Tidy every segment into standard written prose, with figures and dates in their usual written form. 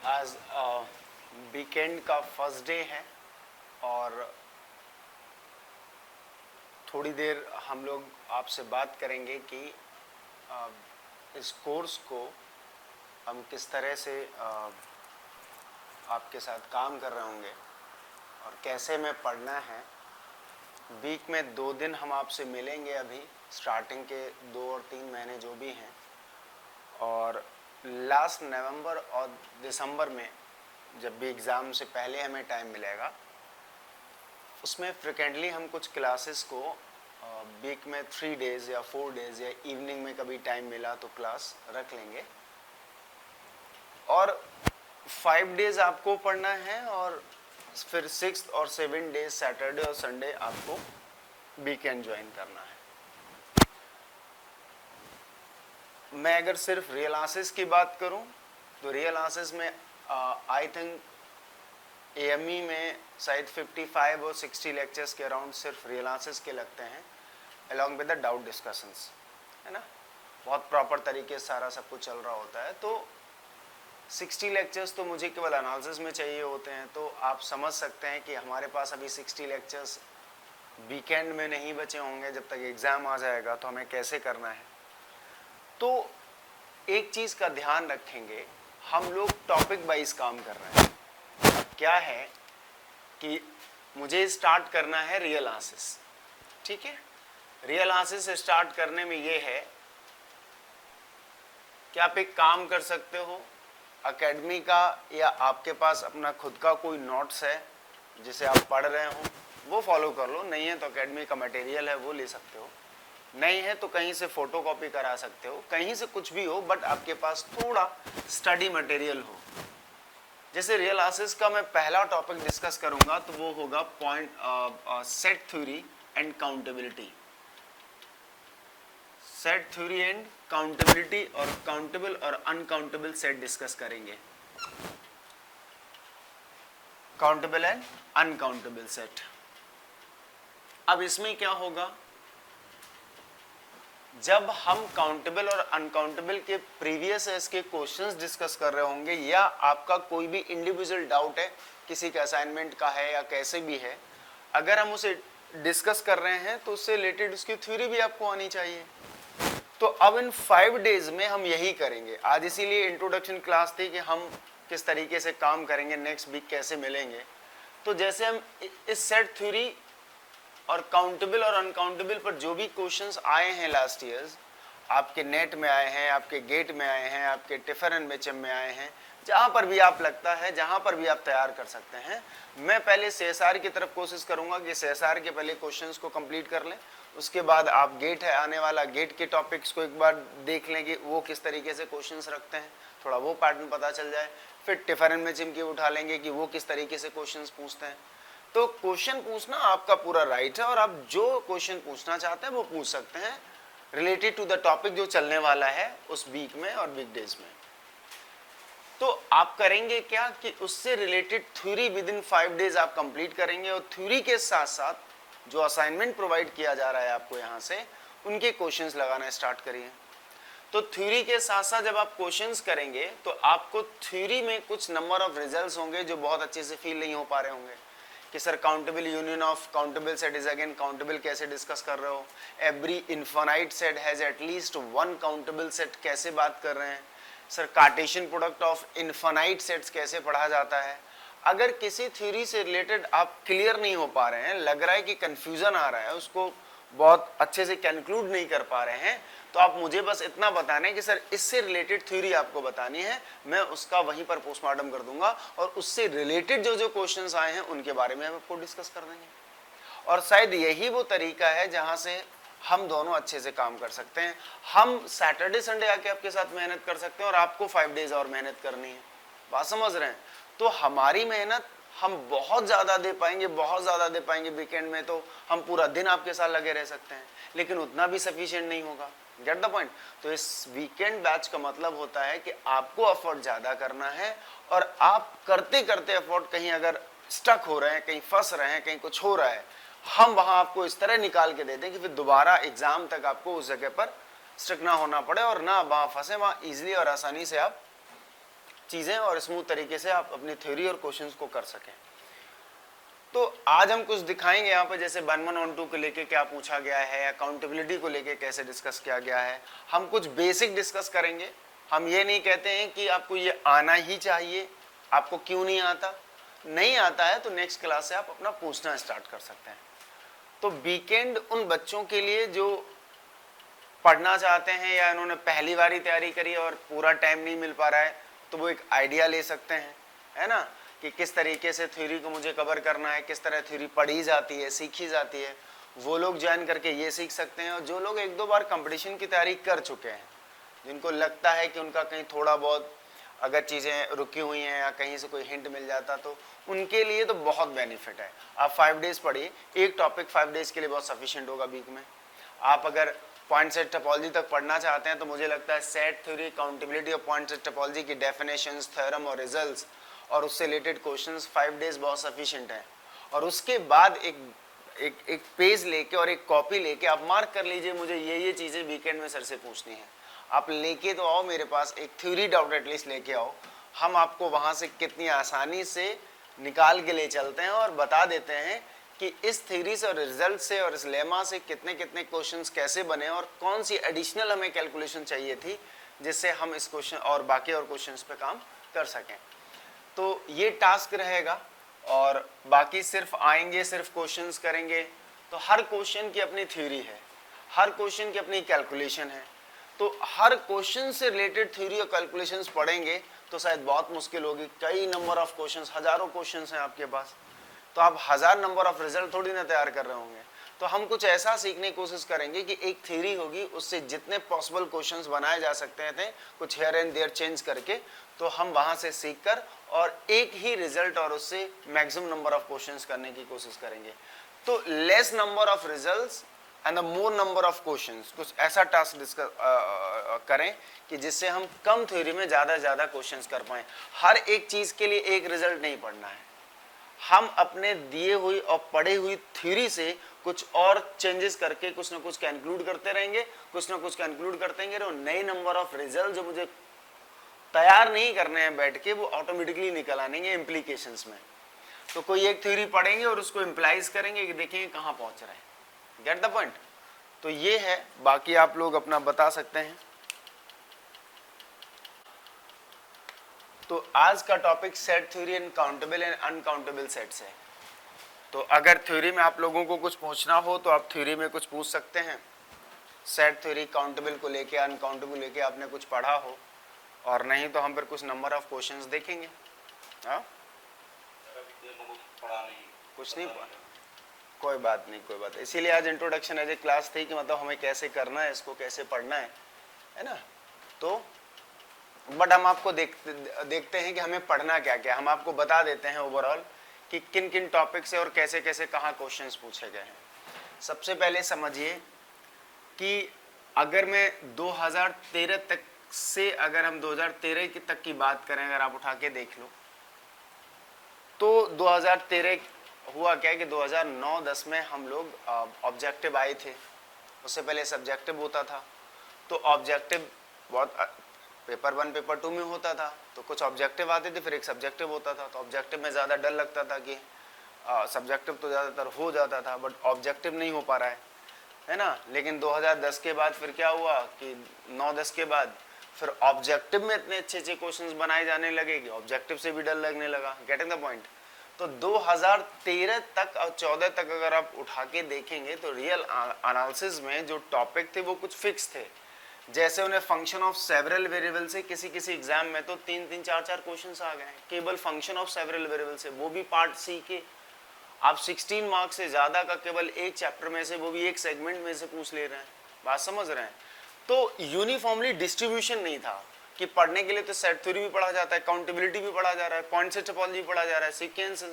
आज वीकेंड का first day है और थोड़ी देर हम लोग आपसे बात करेंगे कि इस कोर्स को हम किस तरह से आपके साथ काम कर रहे होंगे और कैसे में पढ़ना है। वीक में 2 दिन हम आपसे मिलेंगे अभी स्टार्टिंग के 2 और 3 महीने जो भी हैं, और लास्ट नवंबर और दिसंबर में जब भी एग्ज़ाम से पहले हमें टाइम मिलेगा उसमें फ्रिक्वेंटली हम कुछ क्लासेस को वीक में 3 डेज़ या 4 डेज़ या इवनिंग में कभी टाइम मिला तो क्लास रख लेंगे। और 5 डेज़ आपको पढ़ना है और फिर 6 और 7 डेज सैटरडे और संडे आपको वीकेंड ज्वाइन करना है। मैं अगर सिर्फ रियल आंसर्स की बात करूं तो रियल आंसर्स में आई थिंक एएमई में शायद 55 और 60 लेक्चर्स के अराउंड सिर्फ रियल आंसर्स के लगते हैं, along with the doubt discussions, है ना। बहुत प्रॉपर तरीके से सारा सब कुछ चल रहा होता है। तो 60 लेक्चर्स तो मुझे केवल एनालिसिस में चाहिए होते हैं, तो आप समझ सकते हैं कि हमारे पास अभी 60 लेक्चर्स वीकेंड में नहीं बचे होंगे। जब तक एग्ज़ाम आ जाएगा तो हमें कैसे करना है। तो एक चीज़ का ध्यान रखेंगे, हम लोग टॉपिक वाइज काम कर रहे हैं। अब क्या है कि मुझे स्टार्ट करना है रियल आंसर्स, ठीक है। रियल आंसर्स स्टार्ट करने में ये है कि आप एक काम कर सकते हो, एकेडमी का या आपके पास अपना खुद का कोई नोट्स है जिसे आप पढ़ रहे हो वो फॉलो कर लो। नहीं है तो एकेडमी का मटेरियल है वो ले सकते हो, नहीं है तो कहीं से फोटोकॉपी करा सकते हो, कहीं से कुछ भी हो, बट आपके पास थोड़ा स्टडी मटेरियल हो। जैसे रियल आंसर्स का मैं पहला टॉपिक डिस्कस करूंगा तो वो होगा point set theory and accountability. Set theory and accountability, और काउंटेबल और अनकाउंटेबल सेट डिस्कस करेंगे। Countable and uncountable set. अब इसमें क्या होगा, जब हम काउंटेबल और अनकाउंटेबल के प्रीवियस इसके क्वेश्चंस डिस्कस कर रहे होंगे, या आपका कोई भी इंडिविजुअल डाउट है किसी के असाइनमेंट का है या कैसे भी है, अगर हम उसे डिस्कस कर रहे हैं तो उससे रिलेटेड उसकी थ्योरी भी आपको आनी चाहिए। तो अब इन 5 डेज में हम यही करेंगे। आज इसीलिए इंट्रोडक्शन क्लास थी कि हम किस तरीके से काम करेंगे, नेक्स्ट वीक कैसे मिलेंगे। तो जैसे हम इस सेट थ्योरी और काउंटेबल और अनकाउंटेबल पर जो भी क्वेश्चंस आए हैं लास्ट ईयर्स, आपके नेट में आए हैं, आपके गेट में आए हैं, आपके टिफर एंड बेचम में आए हैं, जहां पर भी आप लगता है, जहां पर भी आप तैयार कर सकते हैं। मैं पहले सीएसआर की तरफ कोशिश करूंगा कि सीएसआर के पहले क्वेश्चंस को कंप्लीट कर लें, उसके बाद आप गेट है आने वाला, गेट के टॉपिक्स को एक बार देख लें कि वो किस तरीके से क्वेश्चंस रखते हैं, थोड़ा वो पैटर्न पता चल जाए। फिर टिफर एंड बेचम की उठा लेंगे कि वो किस तरीके से क्वेश्चंस पूछते हैं। तो क्वेश्चन पूछना आपका पूरा राइट है और आप जो क्वेश्चन पूछना चाहते हैं वो पूछ सकते हैं रिलेटेड टू द टॉपिक जो चलने वाला है उस वीक में और वीकडेज में। तो आप करेंगे क्या कि उससे related theory with in 5 days आप कंप्लीट करेंगे, और थ्योरी के साथ साथ जो असाइनमेंट प्रोवाइड किया जा रहा है आपको यहाँ से, उनके क्वेश्चंस लगाना स्टार्ट करिए। तो थ्योरी के साथ साथ जब आप क्वेश्चंस करेंगे तो आपको थ्योरी में कुछ नंबर ऑफ रिजल्ट्स होंगे जो बहुत अच्छे से फील नहीं हो पा रहे होंगे कि sir countable union of countable set is again countable कैसे डिस्कस कर रहे हो, every infinite set has at least 1 countable set कैसे बात कर रहे हैं, sir Cartesian product of infinite sets कैसे पढ़ा जाता है। अगर किसी थ्योरी से रिलेटेड आप क्लियर नहीं हो पा रहे हैं, लग रहा है कि कंफ्यूजन आ रहा है, उसको बहुत अच्छे से कंक्लूड नहीं कर पा रहे हैं, तो आप मुझे बस इतना बताना है कि सर इससे रिलेटेड थ्योरी आपको बतानी है, मैं उसका वहीं पर पोस्टमार्टम कर दूंगा और उससे रिलेटेड जो जो क्वेश्चंस आए हैं उनके बारे में हम आपको डिस्कस कर देंगे। और शायद यही वो तरीका है जहां से हम दोनों अच्छे से काम कर सकते हैं। हम सैटरडे संडे आके आपके साथ मेहनत कर सकते हैं और आपको 5 डेज और मेहनत करनी है। बात समझ रहे हैं? तो हमारी मेहनत हम बहुत ज़्यादा दे पाएंगे, बहुत ज़्यादा दे पाएंगे। वीकेंड में तो हम पूरा दिन आपके साथ लगे रह सकते हैं, लेकिन उतना भी सफिशिएंट नहीं होगा। Gate the point? तो इस वीकेंड बैच का मतलब होता है कि आपको एफर्ट ज़्यादा करना है, और आप करते करते एफर्ट कहीं अगर स्टक हो रहे हैं, कहीं फंस रहे हैं, कहीं कुछ हो रहा है, हम वहाँ आपको इस तरह निकाल के देते हैं कि फिर दोबारा एग्ज़ाम तक आपको उस जगह पर स्टक ना होना पड़े और ना वहाँ फंसे, वहाँ ईजिली और आसानी से आप चीज़ें और स्मूथ तरीके से आप अपनी थ्योरी और क्वेश्चंस को कर सकें। तो आज हम कुछ दिखाएंगे यहाँ पे, जैसे 1112 को लेके क्या पूछा गया है, अकाउंटेबिलिटी को लेके कैसे डिस्कस किया गया है। हम कुछ बेसिक डिस्कस करेंगे। हम ये नहीं कहते हैं कि आपको ये आना ही चाहिए, आपको क्यों नहीं आता, नहीं आता है तो नेक्स्ट क्लास से आप अपना पूछना स्टार्ट कर सकते हैं। तो वीकेंड उन बच्चों के लिए जो पढ़ना चाहते हैं या इन्होंने पहली बार ही तैयारी करी और पूरा टाइम नहीं मिल पा रहा है, तो वो एक आइडिया ले सकते हैं, है ना, कि किस तरीके से थ्योरी को मुझे कवर करना है, किस तरह थ्योरी पढ़ी जाती है, सीखी जाती है। वो लोग ज्वाइन करके ये सीख सकते हैं। और जो लोग एक दो बार कंपटीशन की तैयारी कर चुके हैं, जिनको लगता है कि उनका कहीं थोड़ा बहुत अगर चीज़ें रुकी हुई हैं या कहीं से कोई हिंट मिल जाता, तो उनके लिए तो बहुत बेनिफिट है। आप 5 डेज पढ़िए, एक टॉपिक 5 डेज के लिए बहुत सफिशिएंट होगा वीक में। आप अगर पॉइंट सेट टोपोलॉजी तक पढ़ना चाहते हैं तो मुझे लगता है सेट थ्योरी, काउंटेबिलिटी और पॉइंट सेट टोपोलॉजी की डेफिनेशंस, थ्योरम और रिजल्ट्स और उससे रिलेटेड क्वेश्चंस 5 डेज बहुत सफिशिएंट है। और उसके बाद एक पेज लेके और एक कॉपी लेके आप मार्क कर लीजिए, मुझे ये चीज़ें वीकेंड में सर से पूछनी है। आप लेके तो आओ मेरे पास, एक थ्योरी डाउट एटलीस्ट लेके आओ। हम आपको वहाँ से कितनी आसानी से निकाल के ले चलते हैं और बता देते हैं कि इस थ्योरी से और रिजल्ट से और इस लेमा से कितने कितने क्वेश्चंस कैसे बने और कौन सी एडिशनल हमें कैलकुलेशन चाहिए थी जिससे हम इस क्वेश्चन और बाकी और क्वेश्चंस पे काम कर सकें। तो ये टास्क रहेगा और बाकी सिर्फ आएंगे, सिर्फ क्वेश्चंस करेंगे। तो हर क्वेश्चन की अपनी थ्योरी है, हर क्वेश्चन की अपनी कैलकुलेशन है। तो हर क्वेश्चन से रिलेटेड थ्योरी और कैलकुलेशंस पढ़ेंगे तो शायद बहुत मुश्किल होगी। कई नंबर ऑफ क्वेश्चंस, हजारों क्वेश्चंस हैं आपके पास, तो आप 1000 नंबर ऑफ रिजल्ट थोड़ी ना तैयार कर रहे होंगे। तो हम कुछ ऐसा सीखने की कोशिश करेंगे कि एक थ्योरी होगी, उससे जितने पॉसिबल क्वेश्चंस बनाए जा सकते थे, कुछ हेयर एंड देयर चेंज करके, तो हम वहां से सीखकर और एक ही रिजल्ट और उससे मैक्सिमम नंबर ऑफ क्वेश्चंस करने की कोशिश करेंगे। तो less number of results and the more number of questions, कुछ ऐसा टास्क डिस्कस करें कि जिससे हम कम थ्योरी में ज़्यादा क्वेश्चंस कर पाएं। हर एक चीज़ के लिए एक रिजल्ट नहीं पढ़ना है। हम अपने दिए हुई और पढ़े हुई थ्योरी से कुछ और चेंजेस करके कुछ ना कुछ कंक्लूड करते रहेंगे, कुछ ना कुछ कंक्लूड करते रहेंगे। और नए नंबर ऑफ रिजल्ट जो मुझे तैयार नहीं करने हैं बैठ के, वो ऑटोमेटिकली निकल आएंगे इम्प्लीकेशंस में। तो कोई एक थ्योरी पढ़ेंगे और उसको इम्प्लाइज करेंगे कि देखेंगे कहाँ पहुंच रहा है। Gate the point? तो ये है, बाकी आप लोग अपना बता सकते हैं। तो आज का topic set theory and countable and uncountable sets है। तो अगर थ्योरी में आप लोगों को कुछ पूछना हो तो आप थ्योरी में कुछ पूछ सकते हैं। सेट थ्योरी काउंटेबल को लेके, अनकाउंटेबल लेके आपने कुछ पढ़ा हो, और नहीं तो हम फिर कुछ नंबर ऑफ क्वेश्चंस देखेंगे। हाँ, कुछ नहीं पढ़ा, कोई बात नहीं, कोई बात। इसीलिए आज इंट्रोडक्शन एज ए क्लास थी कि मतलब हमें कैसे करना है, इसको कैसे पढ़ना है ना। तो बट हम आपको देखते हैं कि हमें पढ़ना क्या क्या। हम आपको बता देते हैं ओवरऑल कि किन किन टॉपिक से और कैसे कैसे कहाँ क्वेश्चंस पूछे गए हैं। सबसे पहले समझिए कि अगर मैं 2013 तक से, अगर हम 2013 की तक की बात करें, अगर आप उठा के देख लो, तो 2013 हुआ क्या कि 2009-10 में हम लोग ऑब्जेक्टिव आए थे। उससे पहले सब्जेक्टिव होता था। तो ऑब्जेक्टिव बहुत पेपर 1 पेपर 2 में होता था, तो कुछ ऑब्जेक्टिव आते थे, फिर एक सब्जेक्टिव होता था। तो ऑब्जेक्टिव में ज़्यादा डर लगता था कि सब्जेक्टिव तो ज़्यादातर हो जाता था, बट ऑब्जेक्टिव नहीं हो पा रहा है ना। लेकिन 2010 के बाद फिर क्या हुआ कि 9-10 के बाद फिर ऑब्जेक्टिव में इतने अच्छे क्वेश्चंस बनाए जाने लगे कि ऑब्जेक्टिव से भी डर लगने लगा। Getting the point? तो 2013 तक और 14 तक अगर आप उठा के देखेंगे तो रियल एनालिसिस में जो टॉपिक थे वो कुछ फिक्स थे। जैसे उन्हें फंक्शन ऑफ सेवरल वेरिएबल से किसी एग्जाम में तो 3-3, 4-4 क्वेश्चंस आ गए केवल फंक्शन ऑफ सेवरल वेरिएबल से, वो भी पार्ट सी के। आप 16 मार्क्स से ज़्यादा का केवल एक चैप्टर में से, वो भी एक सेगमेंट में से पूछ ले रहे हैं। बात समझ रहे हैं? तो यूनिफॉर्मली डिस्ट्रीब्यूशन नहीं था कि पढ़ने के लिए तो सेट थ्योरी भी पढ़ा जाता है, काउंटेबिलिटी भी पढ़ा जा रहा है, पॉइंट सेट टोपोलॉजी भी पढ़ा जा रहा है, sequence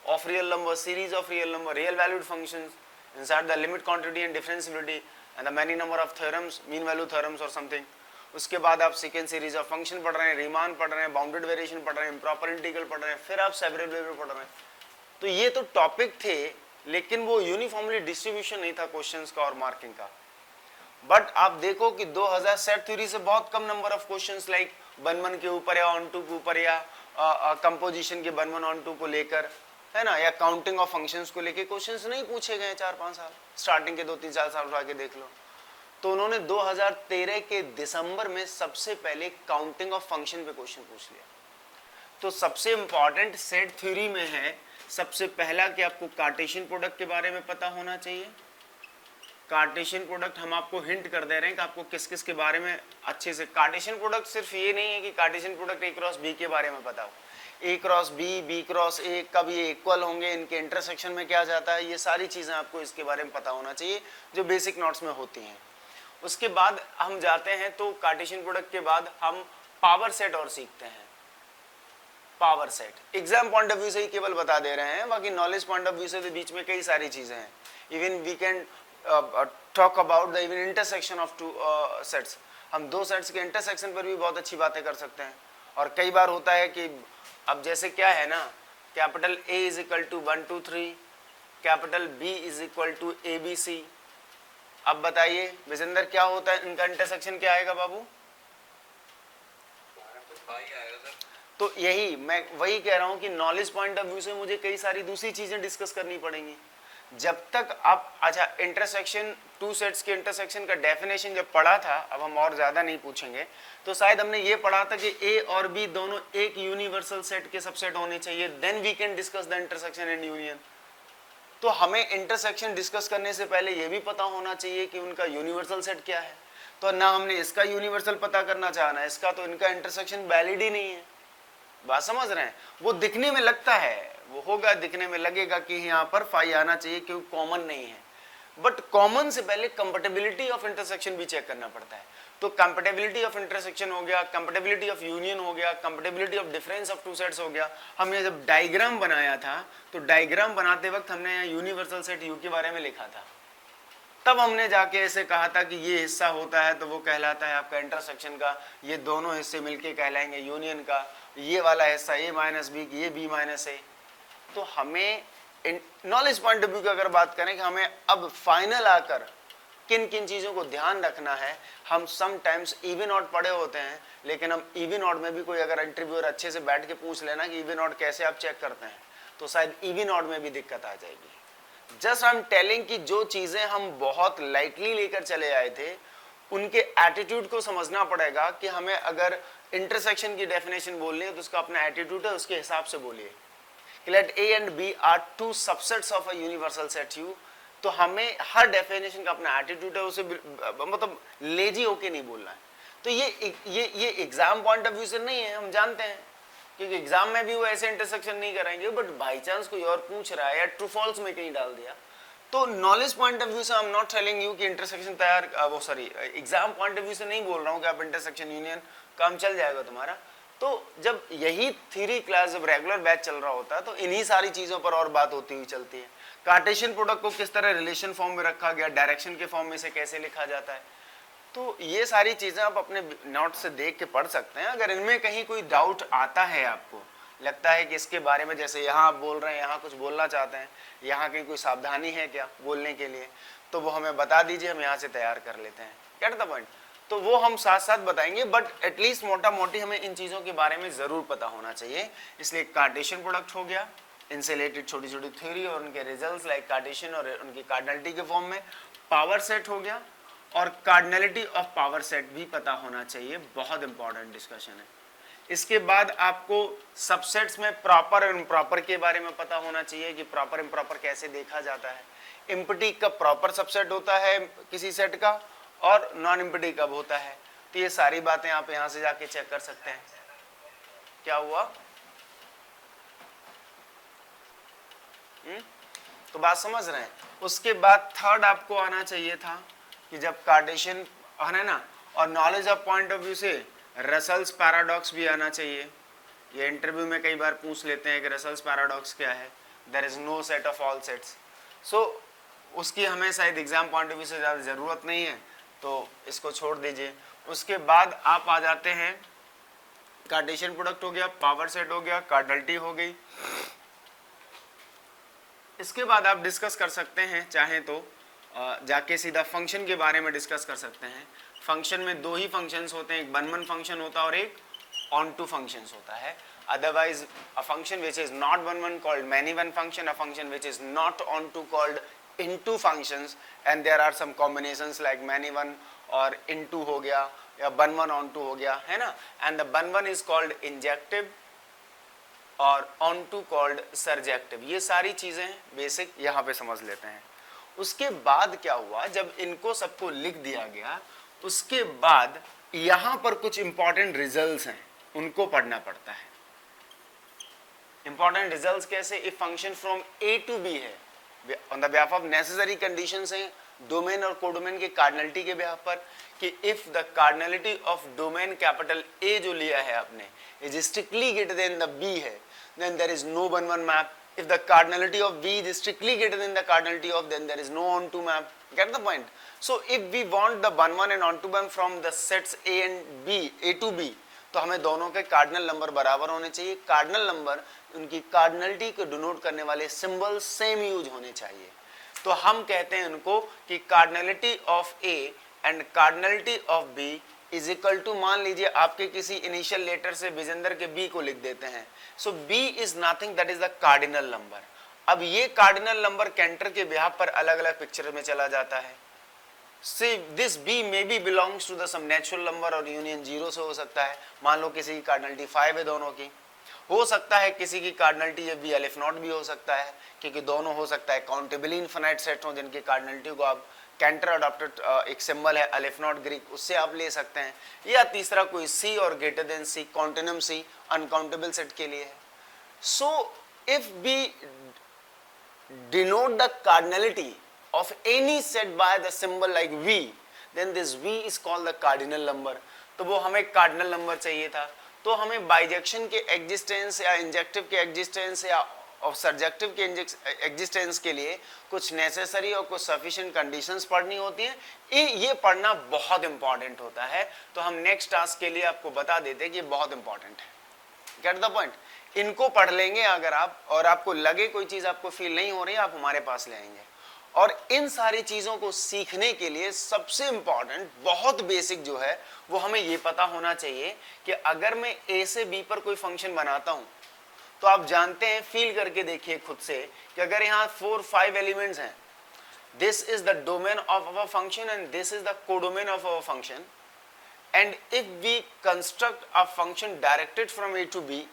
of real number, series of real number, real valued functions inside the limit, quantity and differentiability and the many number of theorems, mean value theorems और समथिंग। उसके बाद आप सीक्वेंस सीरीज ऑफ फंक्शन पढ़ रहे हैं, Riemann पढ़ रहे हैं, बाउंडेड वेरिएशन पढ़ रहे हैं, इम्प्रॉपर इंटीग्रल पढ़ रहे हैं, फिर आप सेवरल वेरिएबल पढ़ रहे हैं। तो ये तो टॉपिक थे, लेकिन वो यूनिफॉर्मली डिस्ट्रीब्यूशन नहीं था क्वेश्चंस का और मार्किंग का। बट आप देखो कि 2000 सेट थ्योरी से बहुत कम नंबर ऑफ क्वेश्चंस लाइक 1-1 के ऊपर या ऑन-टू के ऊपर या कंपोजिशन के 1-1 ऑन-टू को लेकर, है ना, या काउंटिंग ऑफ फंक्शंस को लेकर क्वेश्चंस नहीं पूछे गए 4-5 साल, स्टार्टिंग के 2-3-4 साल उठा के देख लो। तो उन्होंने 2013 के दिसंबर में सबसे पहले काउंटिंग ऑफ फंक्शन पे क्वेश्चन पूछ लिया। तो सबसे इंपॉर्टेंट सेट थ्योरी में है सबसे पहला कि आपको कार्टेशियन प्रोडक्ट के बारे में पता होना चाहिए। कार्टेशियन प्रोडक्ट हम आपको हिंट कर दे रहे हैं कि आपको किस किस के बारे में अच्छे से, कार्टेशियन प्रोडक्ट सिर्फ ये नहीं है कि Cartesian product A cross B के बारे में पता हो, A cross B, B cross A, कब ये इक्वल होंगे, इनके इंटरसेक्शन में क्या जाता है, ये सारी चीज़ें आपको इसके बारे में पता होना चाहिए जो बेसिक नोट्स में होती हैं। उसके बाद हम जाते हैं तो कार्टेशियन प्रोडक्ट के बाद हम पावर सेट और सीखते हैं। Power set exam point of view से ही केवल बता दे रहे हैं, बाकी नॉलेज पॉइंट ऑफ व्यू से तो बीच में कई सारी चीजें हैं। Even we can talk about the even intersection of two sets, हम दो सेट्स के इंटरसेक्शन पर भी बहुत अच्छी बातें कर सकते हैं। और कई बार होता है कि अब जैसे क्या है ना, capital A is equal to 1 2 3, capital B is equal to ABC। अब बताइए विजेंद्र क्या होता है, इनका इंटरसेक्शन क्या आएगा बाबू? तो यही मैं वही कह रहा हूं कि नॉलेज पॉइंट ऑफ व्यू से मुझे कई सारी दूसरी चीजें डिस्कस करनी पड़ेंगी। जब तक आप, अच्छा इंटरसेक्शन, टू सेट्स के इंटरसेक्शन का डेफिनेशन जब पढ़ा था, अब हम और ज्यादा नहीं पूछेंगे, तो शायद हमने ये पढ़ा था कि ए और बी दोनों एक यूनिवर्सल सेट के सबसेट होने चाहिए, then we can discuss the intersection and union. तो हमें इंटरसेक्शन डिस्कस करने से पहले ये भी पता होना चाहिए कि उनका यूनिवर्सल सेट क्या है। तो ना हमने इसका यूनिवर्सल पता करना चाहना है इसका, तो इनका इंटरसेक्शन वैलिड ही नहीं है। बात समझ रहे हैं? वो दिखने में लगता है, वो होगा, दिखने में लगेगा कि यहाँ पर फाई आना चाहिए क्योंकि कॉमन नहीं है, बट कॉमन से पहले कंपैटिबिलिटी ऑफ इंटरसेक्शन भी चेक करना पड़ता है। तो कंपैटिबिलिटी ऑफ इंटरसेक्शन हो गया, कंपैटिबिलिटी ऑफ यूनियन हो गया, compatibility of difference of two sets हो गया। हमने जब डायग्राम बनाया था तो डायग्राम बनाते वक्त हमने यहाँ यूनिवर्सल सेट यू के बारे में लिखा था, तब हमने जाके ऐसे कहा था कि ये हिस्सा होता है तो वो कहलाता है आपका इंटरसेक्शन का, ये दोनों हिस्से मिलके कहलाएंगे यूनियन का, ये वाला हिस्सा ए माइनस बी, ये बी माइनस ए। तो हमें नॉलेज पॉइंट ऑफ व्यू की अगर बात करें कि हमें अब फाइनल आकर किन किन चीज़ों को ध्यान रखना है, हम समटाइम्स इवन ऑड पढ़े होते हैं, लेकिन हम इवन ऑड में भी कोई अगर इंटरव्यूअर अच्छे से बैठ के पूछ लेना कि इवन ऑड कैसे आप चेक करते हैं, तो शायद इवन ऑड में भी दिक्कत आ जाएगी। जस्ट आई एम टेलिंग कि जो चीज़ें हम बहुत लाइटली लेकर चले आए थे, उनके एटीट्यूड को समझना पड़ेगा कि हमें अगर इंटरसेक्शन की डेफिनेशन बोलनी है तो उसका अपना एटीट्यूड है, उसके हिसाब से बोलिए। Let A and B are two subsets of a universal set U, तो हमें हर डेफिनेशन का अपना एटीट्यूड है, उसे मतलब लेजी होके नहीं बोलना है। तो ये एग्जाम पॉइंट ऑफ व्यू से नहीं है, हम जानते हैं, क्योंकि एग्जाम में भी वो ऐसे इंटरसेक्शन नहीं कराएंगे, बट बाई चांस कोई और पूछ रहा है या ट्रू फॉल्स में कहीं डाल दिया, तो नॉलेज पॉइंट ऑफ व्यू से I am not telling you कि इंटरसेक्शन तैयार, वो sorry exam point of view से नहीं बोल रहा हूँ कि आप इंटरसेक्शन यूनियन काम चल जाएगा तुम्हारा। तो जब यही थ्योरी क्लास, जब रेगुलर बैच चल रहा होता है, तो इन्हीं सारी चीज़ों पर और बात होती हुई चलती है। कार्टेशियन प्रोडक्ट को किस तरह रिलेशन फॉर्म में रखा गया, डायरेक्शन के फॉर्म में से कैसे लिखा जाता है, तो ये सारी चीज़ें आप अपने नोट से देख के पढ़ सकते हैं। अगर इनमें कहीं कोई डाउट आता है, आपको लगता है कि इसके बारे में, जैसे यहाँ आप बोल रहे हैं, यहाँ कुछ बोलना चाहते हैं, यहाँ कहीं कोई सावधानी है क्या बोलने के लिए, तो वो हमें बता दीजिए, हम यहाँ से तैयार कर लेते हैं। Gate the point? तो वो हम साथ साथ बताएंगे, बट एटलीस्ट मोटा मोटी हमें इन चीज़ों के बारे में ज़रूर पता होना चाहिए। इसलिए कार्टेशियन प्रोडक्ट हो गया, इनसे रिलेटेड छोटी छोटी थ्योरी और उनके रिजल्ट्स लाइक कार्टेशियन और उनकी कार्डिनलिटी के फॉर्म में, पावर सेट हो गया, और कार्डिनलिटी ऑफ पावर सेट भी पता होना चाहिए, बहुत इंपॉर्टेंट डिस्कशन है। इसके बाद आपको सबसेट्स में प्रॉपर और इम्प्रॉपर के बारे में पता होना चाहिए कि प्रॉपर इम्प्रॉपर कैसे देखा जाता है, इम्पटी कब प्रॉपर सबसेट होता है किसी सेट का, और नॉन इम्पटी कब होता है। तो ये सारी बातें आप यहां से जाके चेक कर सकते हैं। क्या हुआ? तो बात समझ रहे हैं? उसके बाद थर्ड आपको आना चाहिए था कि जब कार्टेशियन है ना, और knowledge of point of view से रसल्स पैराडॉक्स भी आना चाहिए। ये इंटरव्यू में कई बार पूछ लेते हैं कि रसल्स पैराडॉक्स क्या है, there is no set of all sets. So उसकी हमें शायद एग्जाम पॉइंट ऑफ व्यू से ज़्यादा ज़रूरत नहीं है, तो इसको छोड़ दीजिए। उसके बाद आप आ जाते हैं, कार्टेशियन प्रोडक्ट हो गया, पावर सेट हो गया, कार्डिनलिटी हो गई। इसके बाद आप डिस्कस कर सकते हैं चाहें तो जाके सीधा फंक्शन के बारे में डिस्कस कर सकते हैं। फंक्शन में दो ही फंक्शंस होते हैं, एक वन फंक्शन होता है और एक ऑन टू फंक्शंस होता है। Otherwise, a function which is not one called many one function, a function which is not on to called into functions, and there are some combinations like many one और into हो गया या one on to हो गया, है ना। And the one is called injective और on to called surjective। ये सारी चीजें बेसिक यहाँ पे समझ लेते हैं। उसके बाद क्या हुआ, जब इनको सबको लिख दिया गया, उसके बाद यहाँ पर कुछ इंपॉर्टेंट रिजल्ट्स हैं, उनको पढ़ना पड़ता है। इंपॉर्टेंट रिजल्ट्स कैसे, if function from A to B है on the behalf of necessary conditions हैं डोमेन और कोडोमेन के कार्डिनलिटी के बिहाफ पर, कि if the cardinality of domain capital A जो लिया है आपने is strictly greater than the B है, then there is no one map. If the cardinality of B is strictly greater than the cardinality of, then there is know on to map. Get the point. So if we want the one and onto map from the sets A and B, A to B, तो हमें दोनों के cardinal number बराबर होने चाहिए। Cardinal number, उनकी cardinality को denote करने वाले सिंबल सेम यूज होने चाहिए। तो हम कहते हैं उनको कि cardinality of A and cardinality of B is equal to, मान लीजिए आपके किसी इनिशियल लेटर से विजेंदर के बी को लिख देते हैं। So B is nothing, that is the cardinal number. अब ये कार्डिनल नंबर कैंटर के बिहाफ पर अलग अलग पिक्चर में चला जाता है। See, this B may be belongs to the some natural number और यूनियन जीरो से हो सकता है। मान लो किसी की कार्डिनलिटी 5 है दोनों की, हो सकता है किसी की कार्डिनलिटी ये बी अलिफ नॉट भी हो सकता है, क्योंकि दोनों हो सकता है काउंटेबली इनफिनाइट सेट हो जिनकी कार्डिनलिटी को आप कैंटर अडॉप्टेड एक सिंबल है अलिफ नॉट ग्रीक, उससे आप ले सकते हैं। या तीसरा कोई सी और greater than C, continuum C uncountable set के लिए है। So if B denote the cardinality of any set by the symbol like V, then this V is called the cardinal number। तो वो हमें कार्डिनल नंबर चाहिए था। तो हमें बाइजेक्शन के एग्जिस्टेंस या इंजेक्टिव के एग्जिस्टेंस या और सर्जेक्टिव के एग्जिस्टेंस के लिए कुछ नेसेसरी और कुछ सफिशिएंट कंडीशंस पढ़नी होती हैं। ये पढ़ना बहुत इंपॉर्टेंट होता है। तो हम नेक्स्ट टास्क के लिए आपको बता देते हैं कि बहुत इंपॉर्टेंट है। Gate the point. इनको पढ़ लेंगे अगर आप, और आपको लगे कोई चीज आपको फील नहीं हो रही, आप हमारे पास ले आएंगे। और इन सारी चीजों को सीखने के लिए सबसे इंपॉर्टेंट, बहुत बेसिक जो है, वो हमें ये पता होना चाहिए कि अगर मैं ए से बी पर कोई फंक्शन बनाता हूं, तो आप जानते हैं, फील करके देखिए खुद से, कि अगर यहाँ 4-5 एलिमेंट्स हैं, this is the domain of our function and this is the codomain of our function, and if we construct a function directed from A to B,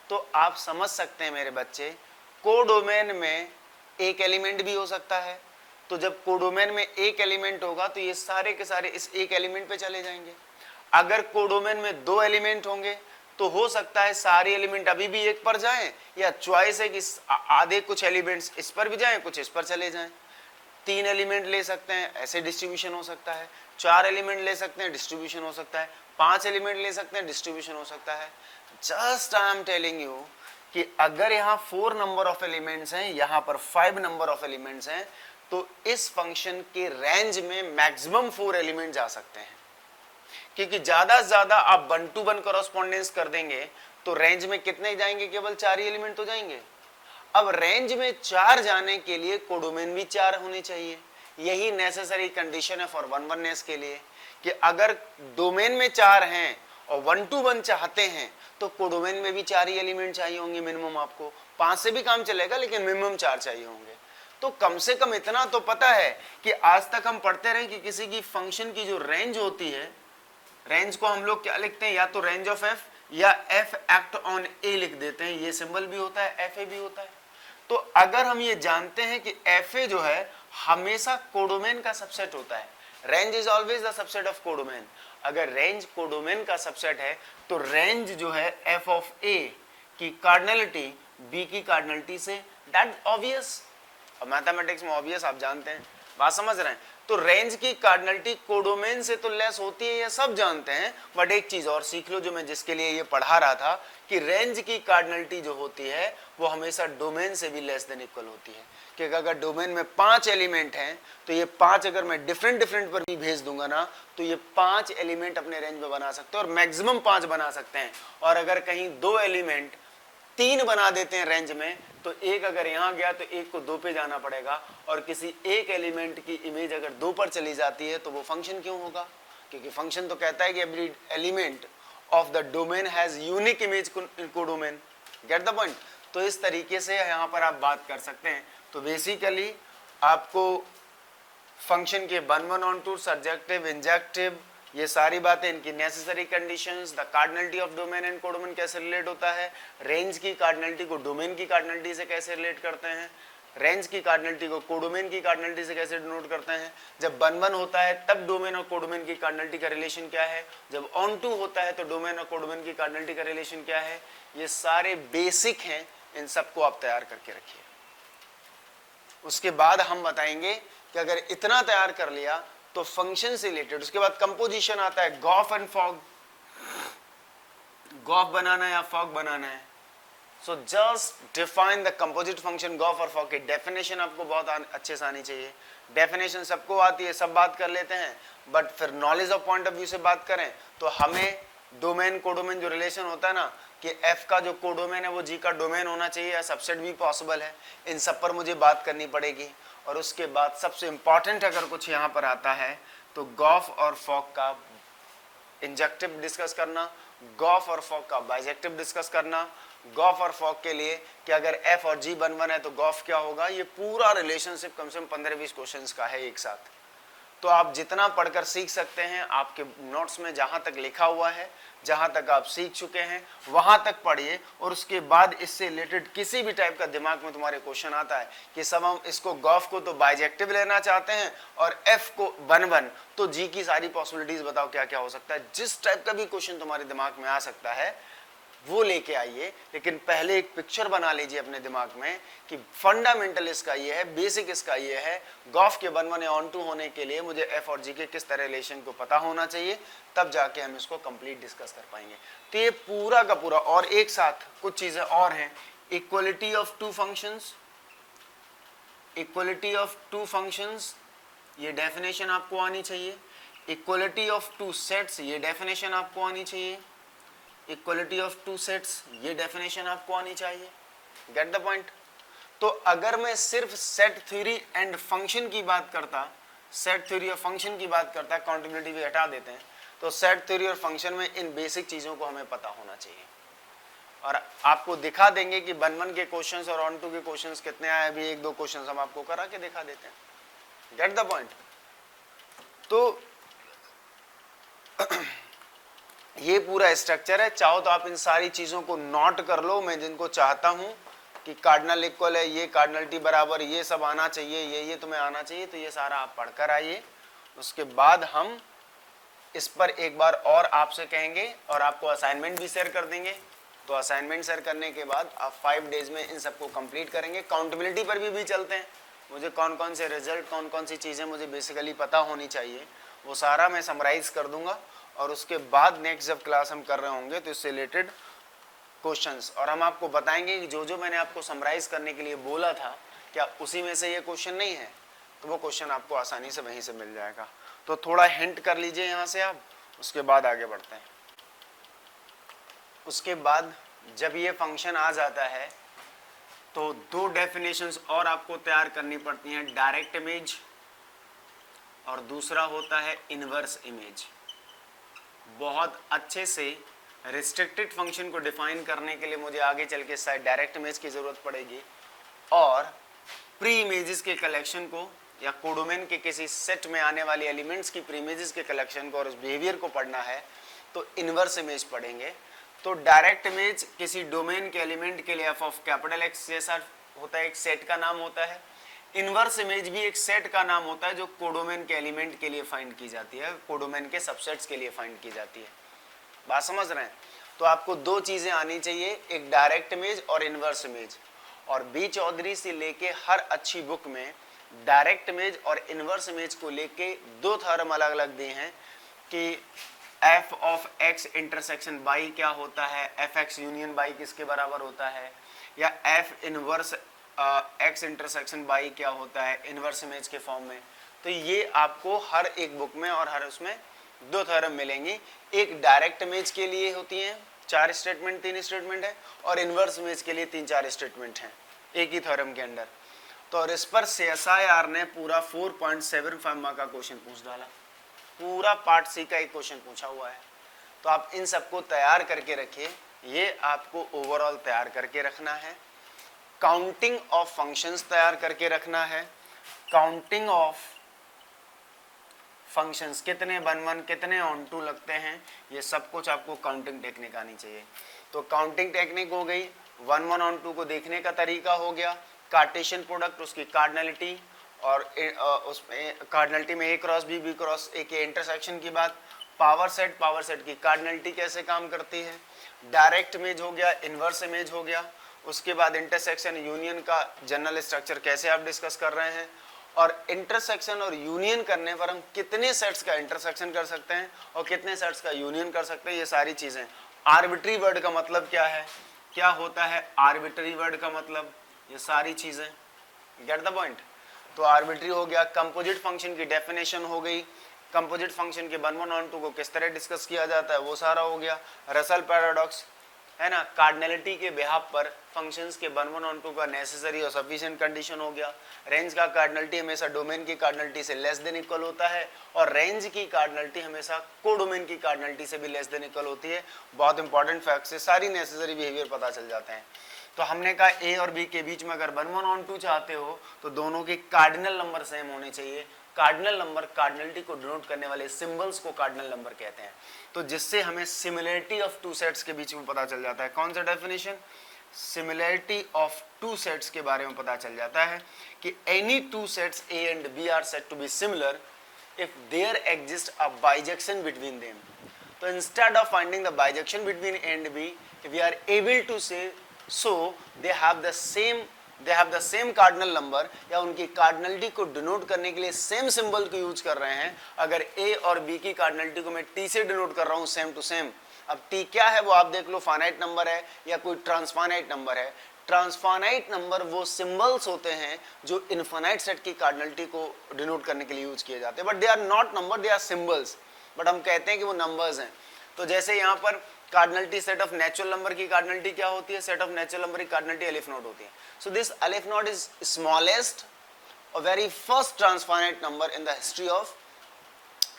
तो आप समझ सकते हैं मेरे बच्चे, कोडोमेन में एक एलिमेंट भी हो सकता है। तो जब कोडोमेन में एक एलिमेंट होगा तो ये सारे के सारे इस एक एलिमेंट पे चले जाएंगे। अगर कोडोमेन में 2 एलिमेंट होंगे तो हो सकता है सारे एलिमेंट अभी भी एक पर जाएं, या चॉइस है कि आधे कुछ एलिमेंट्स इस पर भी जाएं, कुछ इस पर चले जाएं। 3 एलिमेंट ले सकते हैं, ऐसे डिस्ट्रीब्यूशन हो सकता है। 4 एलिमेंट ले सकते हैं, डिस्ट्रीब्यूशन हो सकता है। 5 एलिमेंट ले सकते हैं, डिस्ट्रीब्यूशन हो सकता है। Just I am telling you कि अगर यहाँ 4 नंबर ऑफ एलिमेंट्स हैं, यहाँ पर 5 नंबर ऑफ एलिमेंट्स हैं, तो इस फंक्शन के रेंज में मैक्सिमम 4 एलिमेंट जा सकते हैं। क्योंकि ज्यादा से ज्यादा आप 1 to 1 कॉरेस्पॉन्डेंस कर देंगे तो रेंज में कितने जाएंगे, केवल 4 ही एलिमेंट तो जाएंगे। अब रेंज में 4 जाने के लिए कोडोमेन भी 4 होने चाहिए। यही नेसेसरी कंडीशन है फॉर वन वननेस के लिए, कि अगर डोमेन में 4 हैं और 1 to 1 चाहते हैं तो कोडोमेन में भी 4 ही एलिमेंट चाहिए होंगे मिनिमम। आपको 5 से भी काम चलेगा, लेकिन मिनिमम 4 चाहिए होंगे। तो कम से कम इतना तो पता है कि आज तक हम पढ़ते रहे कि किसी की फंक्शन की जो रेंज होती है, रेंज को हम लोग क्या लिखते हैं, या तो रेंज ऑफ एफ या एफ एक्ट ऑन ए लिख देते हैं। ये सिंबल भी होता है, एफ ए भी होता है। तो अगर हम ये जानते हैं कि एफ ए जो है हमेशा कोडोमेन का सबसेट होता है, range is always the subset of codomain. अगर रेंज कोडोमेन का सबसेट है तो रेंज जो है एफ ऑफ ए की कार्डिनलिटी बी की कार्डिनलिटी से, दैट ऑब्वियस, मैथमेटिक्स में ऑब्वियस आप जानते हैं, बात समझ रहे हैं। तो रेंज की कार्डिनलिटी कोडोमेन से तो लेस होती है, ये सब जानते हैं। बट एक चीज और सीख लो जो मैं जिसके लिए ये पढ़ा रहा था, कि रेंज की कार्डिनलिटी जो होती है वो हमेशा डोमेन से भी लेस देन इक्वल होती है। क्योंकि अगर डोमेन में 5 एलिमेंट हैं तो ये 5 अगर मैं डिफरेंट पर भी भेज दूंगा ना, तो ये 5 एलिमेंट अपने रेंज में बना सकते हैं, और मैक्सिमम 5 बना सकते हैं। और अगर कहीं 2 एलिमेंट 3 बना देते हैं रेंज में, तो एक अगर यहाँ गया तो एक को 2 पे जाना पड़ेगा, और किसी एक एलिमेंट की इमेज अगर 2 पर चली जाती है तो वो फंक्शन क्यों होगा? क्योंकि फंक्शन तो कहता है कि every element of the domain has unique image codomain. Gate the point? तो इस तरीके से यहाँ पर आप बात कर सकते हैं। तो बेसिकली आपको फंक्शन के 1 1 ऑन 2, सब्जेक्टिव, इंजेक्टिव, ये सारी बातें, इनकी necessary conditions, the cardinality of domain and codomain कैसे रिलेट होता है, रेंज की कार्डिनलिटी को डोमेन की कार्डिनलिटी से कैसे रिलेट करते हैं, रेंज की कार्डिनलिटी को कोडोमेन की कार्डिनलिटी से कैसे डिनोट करते हैं, जब 1 1 होता है तब डोमेन और कोडोमेन की कार्डिनलिटी का रिलेशन क्या है, जब ऑन 2 होता है तो डोमेन और कोडोमेन की कार्डिनलिटी का रिलेशन क्या है। ये सारे बेसिक हैं, इन सबको आप तैयार करके रखिए। उसके बाद हम बताएंगे कि अगर इतना तैयार कर लिया तो फंक्शन से रिलेटेड, उसके बाद कंपोजिशन आता है, गॉफ एंड फॉग, गॉफ बनाना है या फॉग बनाना है। So just define the composite function gof और फॉग की डेफिनेशन आपको बहुत अच्छे से आनी चाहिए। डेफिनेशन सबको आती है, सब बात कर लेते हैं, बट फिर knowledge of point of view से बात करें तो हमें डोमेन कोडोमेन जो रिलेशन होता है ना, कि एफ का जो कोडोमेन है वो जी का डोमेन होना चाहिए या सबसेट भी पॉसिबल है, इन सब पर मुझे बात करनी पड़ेगी। और उसके बाद सबसे इंपॉर्टेंट अगर कुछ यहाँ पर आता है तो गॉफ और फॉग का इंजेक्टिव डिस्कस करना, गॉफ और फॉग का बाइजेक्टिव डिस्कस करना। गॉफ और फॉग के लिए कि अगर एफ और जी 1 1 है तो गॉफ क्या होगा, ये पूरा रिलेशनशिप कम से कम 15-20 क्वेश्चंस का है एक साथ। तो आप जितना पढ़कर सीख सकते हैं, आपके नोट्स में जहां तक लिखा हुआ है, जहां तक आप सीख चुके हैं वहां तक पढ़िए। और उसके बाद इससे रिलेटेड किसी भी टाइप का दिमाग में तुम्हारे क्वेश्चन आता है कि सब हम इसको गॉफ को तो बाइजेक्टिव लेना चाहते हैं और एफ को 1 1, तो जी की सारी पॉसिबिलिटीज बताओ क्या क्या हो सकता है। जिस टाइप का भी क्वेश्चन तुम्हारे दिमाग में आ सकता है वो लेके आइए, लेकिन पहले एक पिक्चर बना लीजिए अपने दिमाग में कि फंडामेंटल इसका ये है, बेसिक इसका ये है। गॉफ के 1 1 या ऑन 2 होने के लिए मुझे एफ और जी के किस तरह रिलेशन को पता होना चाहिए, तब जाके हम इसको कंप्लीट डिस्कस कर पाएंगे। तो ये पूरा का पूरा, और एक साथ कुछ चीजें और हैं, equality of 2 functions, equality of 2 functions, ये डेफिनेशन आपको आनी चाहिए। इक्वलिटी ऑफ 2 सेट्स, ये डेफिनेशन आपको आनी चाहिए। इक्वलिटी ऑफ 2 सेट्स, ये डेफिनेशन आपको आनी चाहिए। Gate the point? तो अगर मैं सिर्फ सेट थ्योरी एंड फंक्शन की बात करता, सेट थ्योरी और फंक्शन की बात करता, काउंटेबिलिटी भी हटा देते हैं, तो सेट थ्योरी और फंक्शन में इन बेसिक चीजों को हमें पता होना चाहिए। और आपको दिखा देंगे कि 1 1 के क्वेश्चंस और ऑन 2 के क्वेश्चंस कितने आए, अभी 1-2 क्वेश्चंस हम आपको करा के दिखा देते हैं। Gate the point? तो ये पूरा स्ट्रक्चर है। चाहो तो आप इन सारी चीजों को नोट कर लो, मैं जिनको चाहता हूं कि कार्डिनल इक्वल है, ये कार्डिनलिटी बराबर, ये सब आना चाहिए, ये तुम्हें आना चाहिए, तो ये सारा आप पढ़कर आइए। उसके बाद हम इस पर एक बार और आपसे कहेंगे और आपको असाइनमेंट भी शेयर कर देंगे। तो असाइनमेंट शेयर करने के बाद आप 5 डेज में इन सबको कंप्लीट करेंगे। काउंटेबिलिटी पर भी चलते हैं, मुझे कौन कौन से रिजल्ट, कौन कौन सी चीज़ें मुझे बेसिकली पता होनी चाहिए, वो सारा मैं समराइज कर दूंगा। और उसके बाद नेक्स्ट जब क्लास हम कर रहे होंगे तो इससे रिलेटेड क्वेश्चंस, और हम आपको बताएंगे कि जो जो मैंने आपको समराइज करने के लिए बोला था क्या उसी में से ये क्वेश्चन नहीं है, तो वो क्वेश्चन आपको आसानी से वहीं से मिल जाएगा। तो थोड़ा हिंट कर लीजिए यहाँ से आप, उसके बाद आगे बढ़ते हैं। उसके बाद जब ये फंक्शन आ जाता है तो 2 डेफिनेशंस और आपको तैयार करनी पड़ती हैं, डायरेक्ट इमेज और दूसरा होता है इनवर्स इमेज। बहुत अच्छे से रिस्ट्रिक्टेड फंक्शन को डिफाइन करने के लिए मुझे आगे चल के शायद डायरेक्ट इमेज की जरूरत पड़ेगी, और प्री इमेजेस के कलेक्शन को या कोडोमेन के किसी सेट में आने वाली एलिमेंट्स की प्री इमेजेस के कलेक्शन को और उस बिहेवियर को पढ़ना है तो इनवर्स इमेज पढ़ेंगे। तो डायरेक्ट इमेज किसी डोमेन के एलिमेंट के लिए एफ ऑफ कैपिटल एक्स जैसा होता है, एक सेट का नाम होता है। इनवर्स इमेज भी एक सेट का नाम होता है जो कोडोमेन के एलिमेंट के लिए फाइंड की जाती है, कोडोमेन के सबसेट्स के लिए फाइंड की जाती है। बात समझ रहे हैं? तो आपको 2 चीजें आनी चाहिए, एक डायरेक्ट इमेज और इनवर्स इमेज। और बी चौधरी से लेके हर अच्छी बुक में डायरेक्ट इमेज और इनवर्स इमेज को लेके 2 थ्योरम अलग अलग दिए हैं कि F of x intersection by क्या होता है, एफ एक्स यूनियन बाई किसके बराबर होता है, या F inverse x intersection by क्या होता है इनवर्स इमेज के फॉर्म में। तो ये आपको हर एक बुक में और हर उसमें 2 थ्योरम मिलेंगी। एक डायरेक्ट इमेज के लिए होती हैं 4 स्टेटमेंट, 3 स्टेटमेंट है, और इनवर्स इमेज के लिए 3-4 स्टेटमेंट हैं। एक ही थ्योरम के अंडर। तो और इस पर CSIR ने पूरा 4.75 मार्क का क्वेश्चन पूछ डाला, पूरा पार्ट सी का एक क्वेश्चन पूछा हुआ है। तो आप इन सबको तैयार करके रखिए, ये आपको ओवरऑल तैयार करके रखना है। काउंटिंग ऑफ फंक्शंस तैयार करके रखना है। काउंटिंग ऑफ फंक्शंस, कितने 1 1 कितने ऑन टू लगते हैं, ये सब कुछ आपको काउंटिंग टेक्निक आनी चाहिए। तो काउंटिंग टेक्निक हो गई, 1 1 ऑन टू को देखने का तरीका हो गया, कार्टेशियन प्रोडक्ट, उसकी कार्डिनलिटी, और उसमें कार्डिनलिटी में A cross B, B cross A के इंटरसेक्शन की बात, पावर सेट की कार्डिनलिटी कैसे काम करती है, डायरेक्ट इमेज हो गया, इनवर्स इमेज हो गया, उसके बाद इंटरसेक्शन यूनियन का जनरल स्ट्रक्चर कैसे आप डिस्कस कर रहे हैं, और इंटरसेक्शन और यूनियन करने पर हम कितने सेट्स का इंटरसेक्शन कर सकते हैं और कितने सेट्स का यूनियन कर सकते हैं, ये सारी चीजें। आर्बिट्री वर्ड का मतलब क्या है, क्या होता है आर्बिट्री वर्ड का मतलब, ये सारी चीजें। Gate the point. तो आर्बिट्री हो गया, कंपोजिट फंक्शन की डेफिनेशन हो गई, कंपोजिट फंक्शन के 1 1 ऑन टू को किस तरह डिस्कस किया जाता है वो सारा हो गया, रसल पैराडॉक्स है ना, कार्डिनलिटी के बिहाफ पर फंक्शंस के 1 1 ऑन टू का नेसेसरी और सफिशिएंट कंडीशन हो गया, रेंज का कार्डिनलिटी हमेशा डोमेन की कार्डिनलिटी से लेस देन इक्वल होता है, और रेंज की कार्डिनलिटी हमेशा कोडोमेन की कार्डिनलिटी से भी लेस देन इक्वल होती है। बहुत इंपॉर्टेंट फैक्ट से सारी नेसेसरी बिहेवियर पता चल जाते हैं। तो हमने कहा ए और बी के बीच में अगर 1 1 ऑन टू चाहते हो तो दोनों के कार्डिनल नंबर सेम होने चाहिए। कार्डिनल नंबर, कार्डिनलिटी को डिनोट करने वाले सिंबल्स को कार्डिनल नंबर कहते हैं। तो जिससे हमें सिमिलरिटी ऑफ टू सेट्स के बीच में पता चल जाता है। कौन सा definition, similarity of two sets के बारे में पता चल जाता है कि any two sets A and B are said to be similar if there exist a bijection between them. तो instead of finding the bijection between A and B, we are able to say so they have the same cardinal number, या उनकी cardinality को denote करने के लिए same symbol को use कर रहे हैं। अगर A और B की कार्डिनलिटी को मैं T से डिनोट कर रहा हूँ सेम टू सेम, अब T क्या है वो आप देख लो, फाइनाइट नंबर है या कोई ट्रांसफाइनाइट नंबर है। ट्रांसफाइनाइट नंबर वो सिंबल्स होते हैं जो इनफाइनाइट सेट की कार्डिनलिटी को डिनोट करने के लिए यूज किए जाते हैं, but they are not number, they are symbols, but हम कहते हैं कि वो नंबर्स हैं। तो जैसे यहाँ पर cardinality set of natural number की कार्डिनलिटी क्या होती है, सेट ऑफ नेचुरल नंबर की कार्डिनलिटी अलिफ नॉट होती है। So this aleph naught is smallest और very first transfinite number in the history of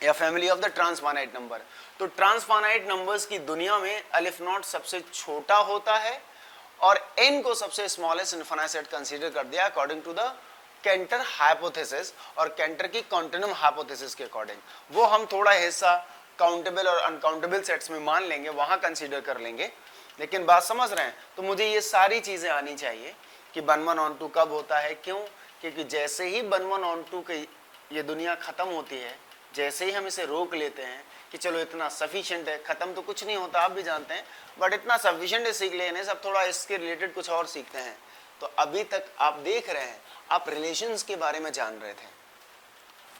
या family of the transfinite number. तो ट्रांसफाइनाइट नंबर्स की दुनिया में अलिफ नॉट सबसे छोटा होता है और n को सबसे स्मॉलेस्ट इनफाइनाइट सेट कंसीडर कर दिया according to the Cantor hypothesis और कैंटर की कॉन्टिन्यूम हाइपोथेसिस के अकॉर्डिंग। वो हम थोड़ा हिस्सा काउंटेबल और अनकाउंटेबल सेट्स में मान लेंगे, वहां कंसीडर कर लेंगे, लेकिन बात समझ रहे हैं। तो मुझे ये सारी चीजें आनी चाहिए कि 1 1 ऑन टू कब होता है, क्यों, क्योंकि जैसे ही 1 1 ऑन टू की ये दुनिया खत्म होती है, जैसे ही हम इसे रोक लेते हैं कि चलो इतना सफिशिएंट है, खत्म तो कुछ नहीं होता आप भी जानते हैं, बट इतना सफिशिएंट है सीख लेने से, अब थोड़ा इसके रिलेटेड कुछ और सीखते हैं। तो अभी तक आप देख रहे हैं, आप रिलेशंस के बारे में जान रहे थे।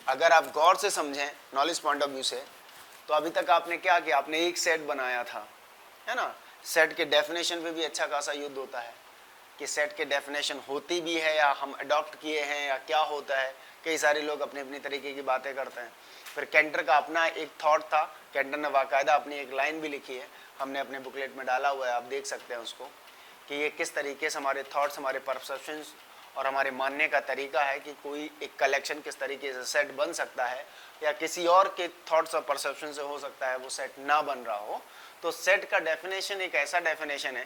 अगर आप गौर से समझें नॉलेज पॉइंट ऑफ व्यू से, तो अभी तक आपने क्या किया, आपने एक सेट बनाया था, है ना। सेट के डेफिनेशन पे भी अच्छा खासा युद्ध होता है कि सेट के डेफिनेशन होती भी है या हम अडॉप्ट किए हैं या क्या होता है। कई सारे लोग अपने अपनी तरीके की बातें करते हैं। फिर कैंटर का अपना एक थॉट था, कैंटर ने बाकायदा अपनी एक लाइन भी लिखी है, हमने अपने बुकलेट में डाला हुआ है, आप देख सकते हैं उसको, कि ये किस तरीके से हमारे थॉट्स, हमारे परसेप्शंस और हमारे मानने का तरीका है कि कोई एक कलेक्शन किस तरीके से सेट बन सकता है या किसी और के थॉट्स और परसेप्शन से हो सकता है वो सेट ना बन रहा हो। तो सेट का डेफिनेशन एक ऐसा डेफिनेशन है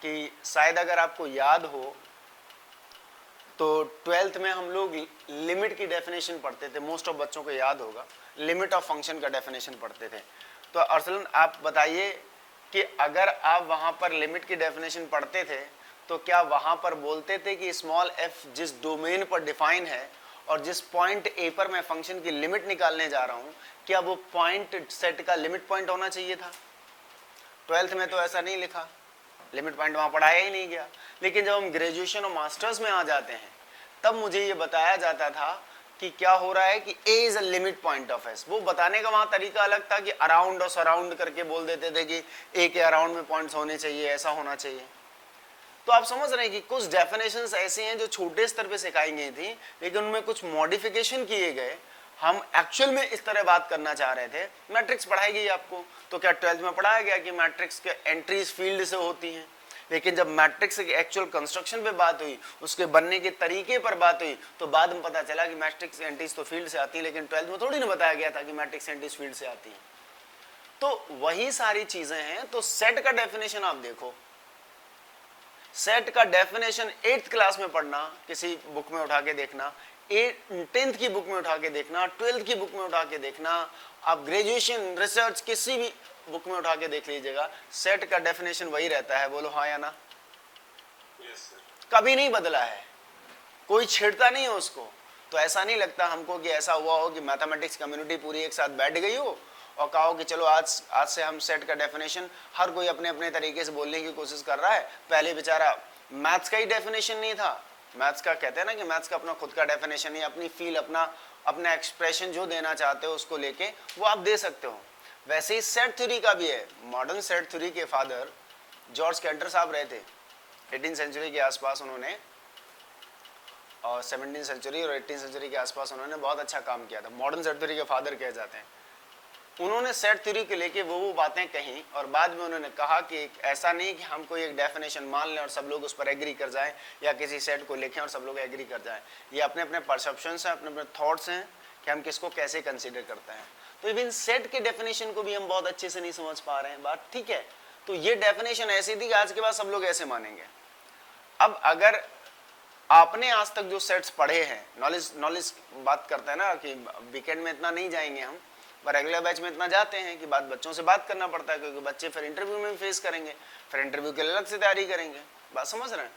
कि शायद अगर आपको याद हो तो 12th में हम लोग लिमिट की डेफिनेशन पढ़ते थे, मोस्ट ऑफ बच्चों को याद होगा, लिमिट ऑफ फंक्शन का डेफिनेशन पढ़ते थे। तो अरसलन आप बताइए कि अगर आप वहाँ पर लिमिट की डेफिनेशन पढ़ते थे तो क्या वहाँ पर बोलते थे कि स्मॉल f जिस डोमेन पर डिफाइन है और जिस पॉइंट a पर मैं फंक्शन की लिमिट निकालने जा रहा हूँ, क्या वो पॉइंट सेट का लिमिट पॉइंट होना चाहिए था? 12th में तो ऐसा नहीं लिखा, लिमिट पॉइंट वहाँ पढ़ाया ही नहीं गया। लेकिन जब हम ग्रेजुएशन और मास्टर्स में आ जाते हैं तब मुझे ये बताया जाता था कि क्या हो रहा है कि a is a limit point of s। वो बताने का वहाँ तरीका अलग था कि अराउंड और सराउंड करके बोल देते थे कि a के अराउंड में पॉइंट्स होने चाहिए, ऐसा होना चाहिए। तो आप समझ रहे हैं कि कुछ डेफिनेशंस ऐसी हैं जो छोटे स्तर पे सिखाई गई थी, लेकिन उनमें कुछ मॉडिफिकेशन किए गए। हम एक्चुअल में इस तरह बात करना चाह रहे थे। मैट्रिक्स पढ़ाई गई आपको, तो क्या 12th में पढ़ाया गया कि मैट्रिक्स के एंट्रीज फील्ड से होती हैं, लेकिन जब मैट्रिक्स के एक्चुअल कंस्ट्रक्शन पे बात हुई, उसके बनने के तरीके पर बात हुई, तो बाद में पता चला कि मैट्रिक्स एंटीज तो फील्ड से आती है, लेकिन 12th में थोड़ी ना बताया गया था कि मैट्रिक्स एंटीज फील्ड से आती है। तो वही सारी चीजें हैं। तो सेट का डेफिनेशन आप देखो, सेट का डेफिनेशन 8th क्लास में पढ़ना, किसी बुक में उठा के देखना, 10th की बुक में उठा के देखना, 12th की बुक में उठा के देखना, आप ग्रेजुएशन रिसर्च किसी भी बुक में उठा के देख लीजिएगा, सेट का डेफिनेशन वही रहता है। बोलो हाँ या ना? Yes, sir. कभी नहीं बदला है, कोई छेड़ता नहीं है उसको। तो ऐसा नहीं लगता हमको कि ऐसा हुआ हो कि मैथमेटिक्स कम्युनिटी पूरी एक साथ बैठ गई हो और कहा हो कि चलो आज से हम सेट का डेफिनेशन, हर कोई अपने अपने तरीके से बोलने की कोशिश कर रहा है। पहले बेचारा मैथ्स का ही डेफिनेशन नहीं था, मैथ्स का कहते हैं ना कि मैथ्स का अपना खुद का डेफिनेशन है, अपनी फील, अपना एक्सप्रेशन जो देना चाहते हो उसको लेके वो आप दे सकते हो। वैसे ही सेट थ्योरी का भी है। मॉडर्न सेट थ्योरी के फादर जॉर्ज कैंटर साहब रहे थे 18th सेंचुरी के आसपास, उन्होंने और 17th सेंचुरी और 18th सेंचुरी के आसपास उन्होंने बहुत अच्छा काम किया था। मॉडर्न सेट थ्योरी के फादर कहे जाते हैं। उन्होंने सेट थ्योरी के लेके वो बातें कही और बाद में उन्होंने कहा कि ऐसा नहीं कि हम कोई एक डेफिनेशन मान लें और सब लोग उस पर एग्री कर जाएं, या किसी सेट को लिखें और सब लोग एग्री कर जाएं। ये अपने अपने परसेप्शंस हैं, अपने अपने थॉट्स हैं कि हम किसको कैसे कंसीडर करते हैं। तो इवन सेट के डेफिनेशन को भी हम बहुत अच्छे से नहीं समझ पा रहे हैं, बात ठीक है। तो ये डेफिनेशन ऐसी थी कि आज के बाद सब लोग ऐसे मानेंगे। अब अगर आपने आज तक जो सेट्स पढ़े हैं, नॉलेज बात करते हैं ना कि वीकेंड में इतना नहीं जाएंगे हम, पर रेगुलर बैच में इतना जाते हैं कि बच्चों से बात करना पड़ता है, क्योंकि बच्चे फिर इंटरव्यू में फेस करेंगे, फिर इंटरव्यू के लिए अलग से तैयारी करेंगे। बात समझ रहे हैं?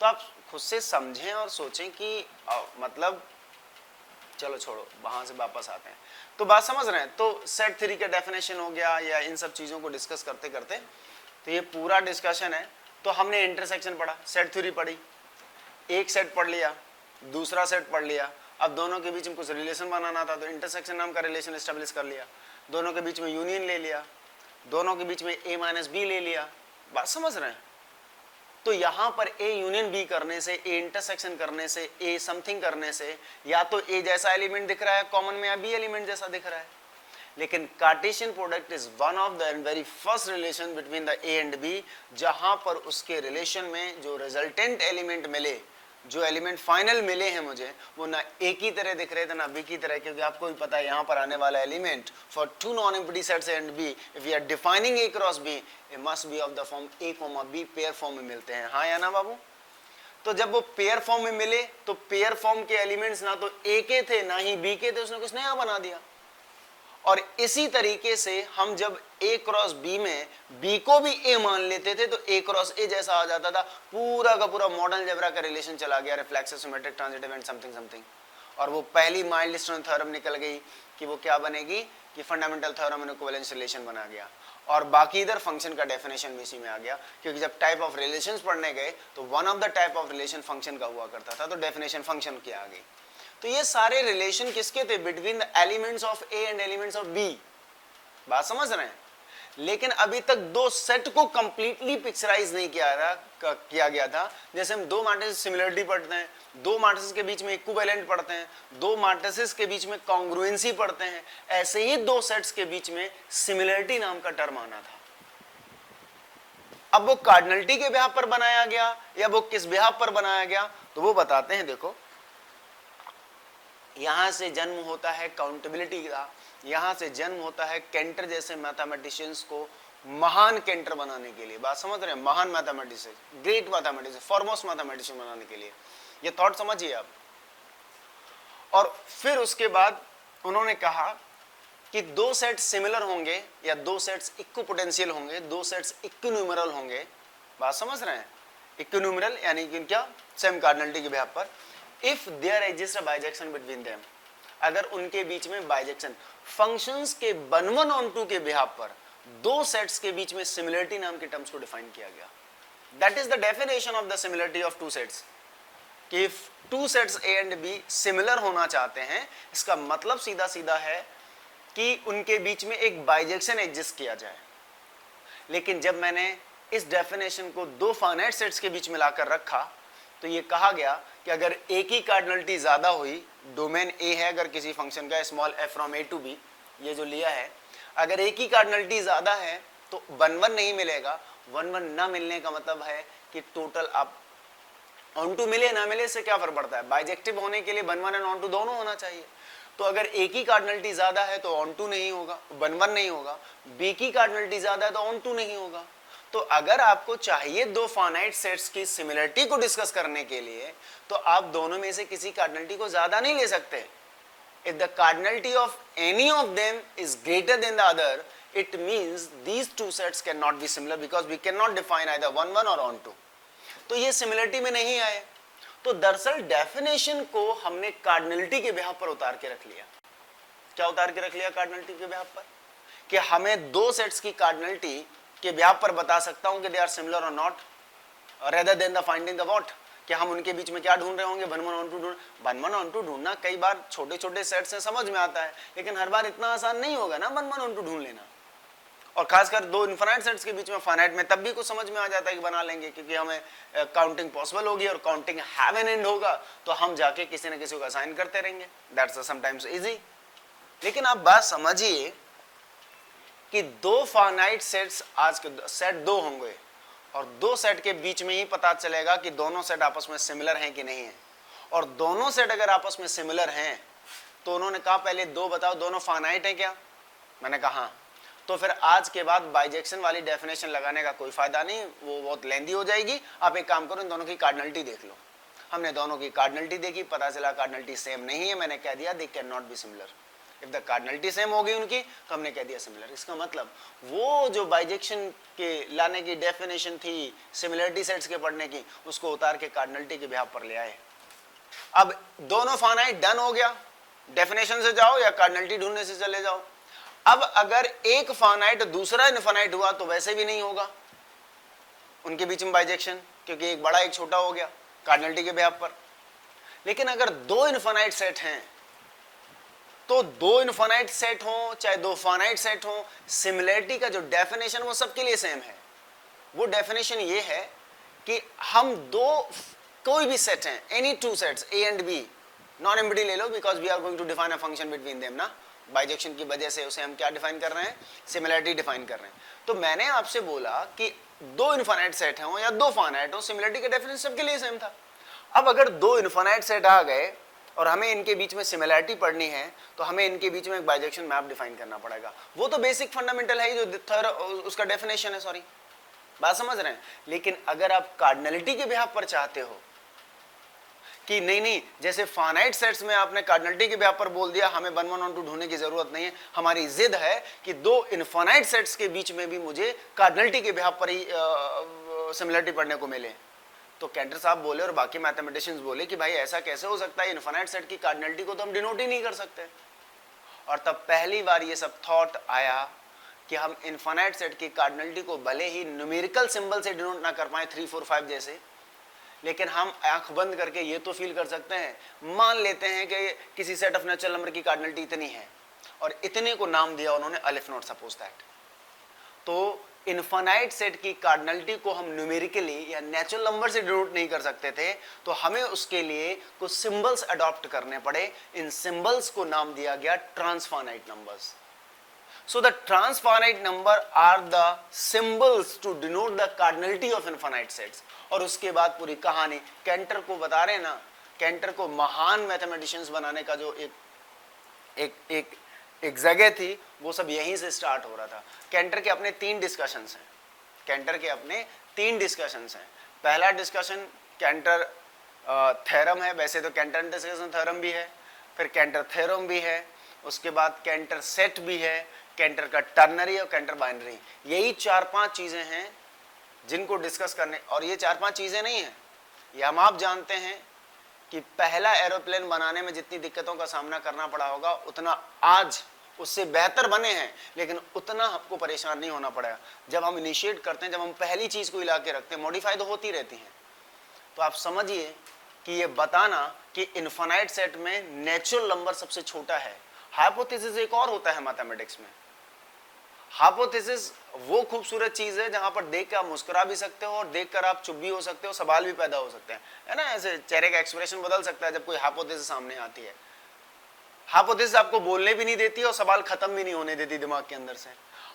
तो आप खुद से समझें और सोचें कि मतलब चलो छोड़ो, वहां से वापस आते हैं। तो बात समझ रहे हैं? तो सेट थ्योरी का डेफिनेशन हो गया, या इन सब चीज़ों को डिस्कस करते करते तो ये पूरा डिस्कशन है। तो हमने इंटरसेक्शन पढ़ा, सेट थ्योरी पढ़ी, एक सेट पढ़ लिया, दूसरा सेट पढ़ लिया, अब दोनों के बीच में कुछ रिलेशन बनाना था तो इंटरसेक्शन नाम का रिलेशन एस्टेब्लिश कर लिया, दोनों के बीच में यूनियन ले लिया, दोनों के बीच में a माइनस बी ले लिया। बात समझ रहे हैं? तो यहाँ पर a यूनियन b करने से, a इंटरसेक्शन करने से, a समथिंग करने से, या तो a जैसा एलिमेंट दिख रहा है कॉमन में, या b एलिमेंट जैसा दिख रहा है। लेकिन Cartesian product is one of the very first relation between the a and b, जहां पर उसके रिलेशन में जो रिजल्टेंट एलिमेंट मिले, जो एलिमेंट फाइनल मिले हैं मुझे, वो ना a की तरह दिख रहे थे ना b की तरह, क्योंकि आपको भी पता है यहाँ पर आने वाला element for two non empty sets a and b, if you are defining a cross b, it must be of the form a, b, pair form में मिलते हैं। हाँ या ना बाबू? तो जब वो पेयर फॉर्म में मिले तो पेयर फॉर्म के एलिमेंट्स ना तो a के थे ना ही b के थे, उसने कुछ नया बना दिया। और इसी तरीके से हम जब a क्रॉस b में b को भी a मान लेते थे तो a क्रॉस a जैसा आ जाता था, पूरा का पूरा मॉडर्न अलजेब्रा का रिलेशन चला गया, reflexive, symmetric, transitive and something something. और वो पहली माइलस्टोन थ्योरम निकल गई कि वो क्या बनेगी कि fundamental theorem and equivalence relation बना गया। और बाकी इधर फंक्शन का डेफिनेशन भी इसी में आ गया, क्योंकि जब टाइप ऑफ रिलेशंस पढ़ने गए तो one of the type of relation function का हुआ करता था, तो डेफिनेशन फंक्शन की आ गई। तो ये सारे रिलेशन किसके थे? Between the elements of A and elements of B. बात समझ रहे हैं? लेकिन अभी तक दो सेट को कंप्लीटली पिक्चराइज नहीं किया गया था। जैसे हम दो मैट्रिसेस सिमिलरिटी पढ़ते हैं, दो मैट्रिसेस के बीच में इक्विवेलेंट पढ़ते हैं, दो मैट्रिसेस के बीच में कॉन्ग्रुएंसी पढ़ते हैं, ऐसे ही दो सेट्स के बीच में सिमिलरिटी नाम का टर्म आना था। अब वो कार्डिनलिटी के बिहाफ पर बनाया गया या वो किस बिहाफ पर बनाया गया, तो वो बताते हैं। देखो, यहां से जन्म होता है काउंटेबिलिटी का, यहां से जन्म होता है केंटर जैसे मैथमेटिशियंस को महान केंटर बनाने के लिए। बात समझ रहे हैं? महान mathematician, great mathematician, foremost mathematician बनाने के लिए। ये थॉट समझिए आप। और फिर उसके बाद उन्होंने कहा कि दो सेट सिमिलर होंगे या दो सेट्स इक्विपोटेंशियल होंगे, दो सेट्स इक्विन्यूमरल होंगे। बात समझ रहे हैं? इक्विन्यूमरल यानी कि क्या? सेम कार्डिनलिटी के बिहाफ पर। If there exist a bijection between them, अगर उनके बीच में बाइजेक्शन, फंक्शंस के 1/1 के बिहाफ पर दो सेट्स के बीच में सिमिलरिटी नाम के टर्म्स को डिफाइन किया गया। That is the definition of the similarity of two sets. कि if two sets A and B similar होना चाहते हैं, इसका मतलब सीधा सीधा है कि उनके बीच में एक बाइजेक्शन एग्जिस्ट किया जाए। लेकिन जब मैंने इस डेफिनेशन को दो फाइनाइट सेट्स के बीच में लाकर रखा तो ये कहा गया कि अगर एक ही कार्डिनलिटी ज्यादा हुई, डोमेन ए है अगर किसी फंक्शन का, small f from a to b, ये जो लिया है, अगर एक ही कार्डिनलिटी ज्यादा है तो 1 1 नहीं मिलेगा। 1 1 ना मिलने का मतलब है कि टोटल आप ऑन टू मिले ना मिले से क्या फर्क पड़ता है, बाइजेक्टिव होने के लिए 1 1 एंड ऑन टू दोनों होना चाहिए। तो अगर ए की कार्डिनलिटी ज्यादा है तो ऑन टू नहीं होगा, 1 1 नहीं होगा। बी की कार्डिनलिटी ज्यादा है तो ऑन टू नहीं होगा। तो अगर आपको चाहिए दो फाइनाइट सेट्स की सिमिलरिटी को डिस्कस करने के लिए तो आप दोनों में से किसी कार्डिनलिटी को ज्यादा नहीं ले सकते। If the cardinality of any of them is greater than the other, it means these two sets cannot be similar because we cannot define either 1 1 or on 2. तो ये सिमिलरिटी में नहीं आए। तो दरअसल डेफिनेशन को हमने कार्डिनलिटी के बिहाफ पर उतार के रख लिया। क्या उतार के रख लिया कार्डिनलिटी के बिहाफ पर? कि हमें दो सेट्स की कार्डिनलिटी के बिहाफ पर बता सकता हूं कि दे आर सिमिलर और not, rather than the finding the what, कि हम उनके बीच में क्या ढूंढ रहे होंगे, 1 1 ऑन 2 ढूंढ। 1 1 ऑन 2 ढूंढना कई बार छोटे छोटे सेट से समझ में आता है, लेकिन हर बार इतना आसान नहीं होगा ना 1 1 ऑन 2 ढूंढ लेना। और खासकर दो इनफाइनाइट सेट्स के बीच में फाइनाइट में तब भी कुछ समझ में आ जाता है कि बना लेंगे, क्योंकि हमें काउंटिंग पॉसिबल होगी और काउंटिंग हैव एन एंड होगा, तो हम जाके किसी न किसी को असाइन करते रहेंगे। That's sometimes easy. लेकिन आप बात समझिए कि दो फाइनाइट सेट्स, आज के सेट दो होंगे और दो सेट के बीच में ही पता चलेगा कि दोनों सेट आपस में सिमिलर हैं कि नहीं है। और दोनों सेट अगर आपस में सिमिलर हैं तो उन्होंने कहा पहले दो बताओ दोनों फाइनाइट हैं क्या, मैंने कहा हाँ। तो फिर आज के बाद बाइजेक्शन वाली डेफिनेशन लगाने का कोई फायदा नहीं, वो बहुत लेंदी हो जाएगी। आप एक काम करो, इन दोनों की कार्डिनलिटी देख लो। हमने दोनों की कार्डिनलिटी देखी, पता चला कार्डिनलिटी सेम नहीं है, मैंने कह दिया they can not be similar. If the cardinality same होगी उनकी तो हमने कह दिया सिमिलर। इसका मतलब वो जो बाइजेक्शन के लाने की डेफिनेशन थी सिमिलरिटी सेट्स के पढ़ने की, उसको उतार के कार्डिनलिटी के बिहाफ पर ले आए। अब दोनों फाइनाइट डन हो गया, डेफिनेशन से जाओ या कार्डिनलिटी ढूंढने से चले जाओ। अब अगर एक फाइनाइट दूसरा इनफाइनाइट हुआ तो वैसे भी नहीं होगा उनके बीच में बाइजेक्शन, क्योंकि एक बड़ा एक छोटा हो गया कार्डिनलिटी के बिहाफ पर। लेकिन अगर दो इनफाइनाइट सेट हैं तो दो इनफाइनाइट सेट हो चाहे दो फाइनाइट सेट हो, सिमिलरिटी का जो डेफिनेशन वो सबके लिए सेम है। वो डेफिनेशन ये है कि हम दो कोई भी सेट हैं, any two sets A and B, non empty ले लो because we are going to define a function between them ना, बाइजेक्शन की वजह से उसे हम क्या डिफाइन कर रहे हैं, सिमिलरिटी डिफाइन कर रहे हैं। तो मैंने आपसे बोला कि दो इनफाइनाइट सेट हो या दो फाइनाइट हो, सिमिलरिटी का डेफिनेशन सबके लिए सेम था। अब अगर दो इनफाइनाइट सेट आ गए और हमें इनके बीच में सिमिलरिटी पढ़नी है तो हमें इनके बीच में एक बाइजेक्शन मैप डिफाइन करना पड़ेगा। वो तो बेसिक फंडामेंटल है ही, जो उसका डेफिनेशन है, सॉरी बात समझ रहे हैं। लेकिन अगर आप कार्डिनलिटी के बिहाफ पर चाहते हो कि नहीं जैसे फाइनाइट सेट्स में आपने कार्डिनलिटी के बिहाफ पर बोल दिया, हमें 1 1 ऑन 2 ढूंढने की जरूरत नहीं है, हमारी जिद है कि दो इनफाइनाइट सेट्स के बीच में भी मुझे कार्डिनलिटी के बिहाफ पर ही सिमिलरिटी पढ़ने को मिले। तो कैंटर साहब बोले और बाकी मैथमेटिशियंस बोले कि भाई ऐसा कैसे हो सकता है, इनफाइनाइट सेट की कार्डिनलिटी को तो हम डिनोट ही नहीं कर सकते। और तब पहली बार ये सब थॉट आया कि हम इनफाइनाइट सेट की कार्डिनलिटी को भले ही न्यूमेरिकल सिंबल से डिनोट ना कर पाए 3 4 5 जैसे, लेकिन हम आंख बंद करके ये तो फील कर सकते हैं, मान लेते हैं कि किसी सेट ऑफ नेचुरल नंबर की कार्डिनलिटी इतनी है और इतने को नाम दिया उन्होंने अलिफ नॉट सपोज दैट। तो इनफाइनाइट सेट की कार्डिनलिटी को हम न्यूमेरिकली या नेचुरल नंबर से डिनोट नहीं कर सकते थे, तो हमें उसके लिए कुछ सिंबल्स अडॉप्ट करने पड़े। इन सिंबल्स को नाम दिया गया transfinite numbers. So the transfinite number are the symbols to denote the cardinality of infinite sets। और उसके बाद पूरी कहानी कैंटर को बता रहे हैं ना, कैंटर को महान मैथमेटिशियंस बनाने का जो एक जगह थी, वो सब यहीं से स्टार्ट हो रहा था। कैंटर के अपने 3 डिस्कशंस हैं, कैंटर के अपने 3 डिस्कशंस हैं। पहला डिस्कशन कैंटर थ्योरम है, वैसे तो कैंटर डिस्कशन थ्योरम भी है, फिर कैंटर थ्योरम भी है, उसके बाद कैंटर सेट भी है, कैंटर का टर्नरी और कैंटर बाइनरी। यही 4-5 चीजें हैं जिनको डिस्कस करने। और ये 4-5 चीजें नहीं है, ये हम आप जानते हैं कि पहला एरोप्लेन बनाने में जितनी दिक्कतों का सामना करना पड़ा होगा उतना आज उससे बेहतर बने हैं, लेकिन उतना आपको परेशान नहीं होना पड़ेगा। जब हम इनिशिएट करते हैं, जब हम पहली चीज को हिला के रखते हैं, मॉडिफाई तो होती रहती हैं। तो आप समझिए कि ये बताना कि इनफाइनाइट सेट में नेचुरल नंबर सबसे छोटा है। हाइपोथेसिस एक और होता है मैथमेटिक्स में। हाइपोथेसिस वो खूबसूरत चीज है जहां पर देख कर आप मुस्कुरा भी सकते हो और देखकर आप चुप भी हो सकते हो, सवाल भी पैदा हो सकते हैं, है ना। ऐसे चेहरे का एक्सप्रेशन बदल सकता है जब कोई हाइपोथेसिस सामने आती है। हाइपोथेसिस आपको बोलने भी नहीं देती और सवाल खत्म भी नहीं होने देती दिमाग के अंदर से।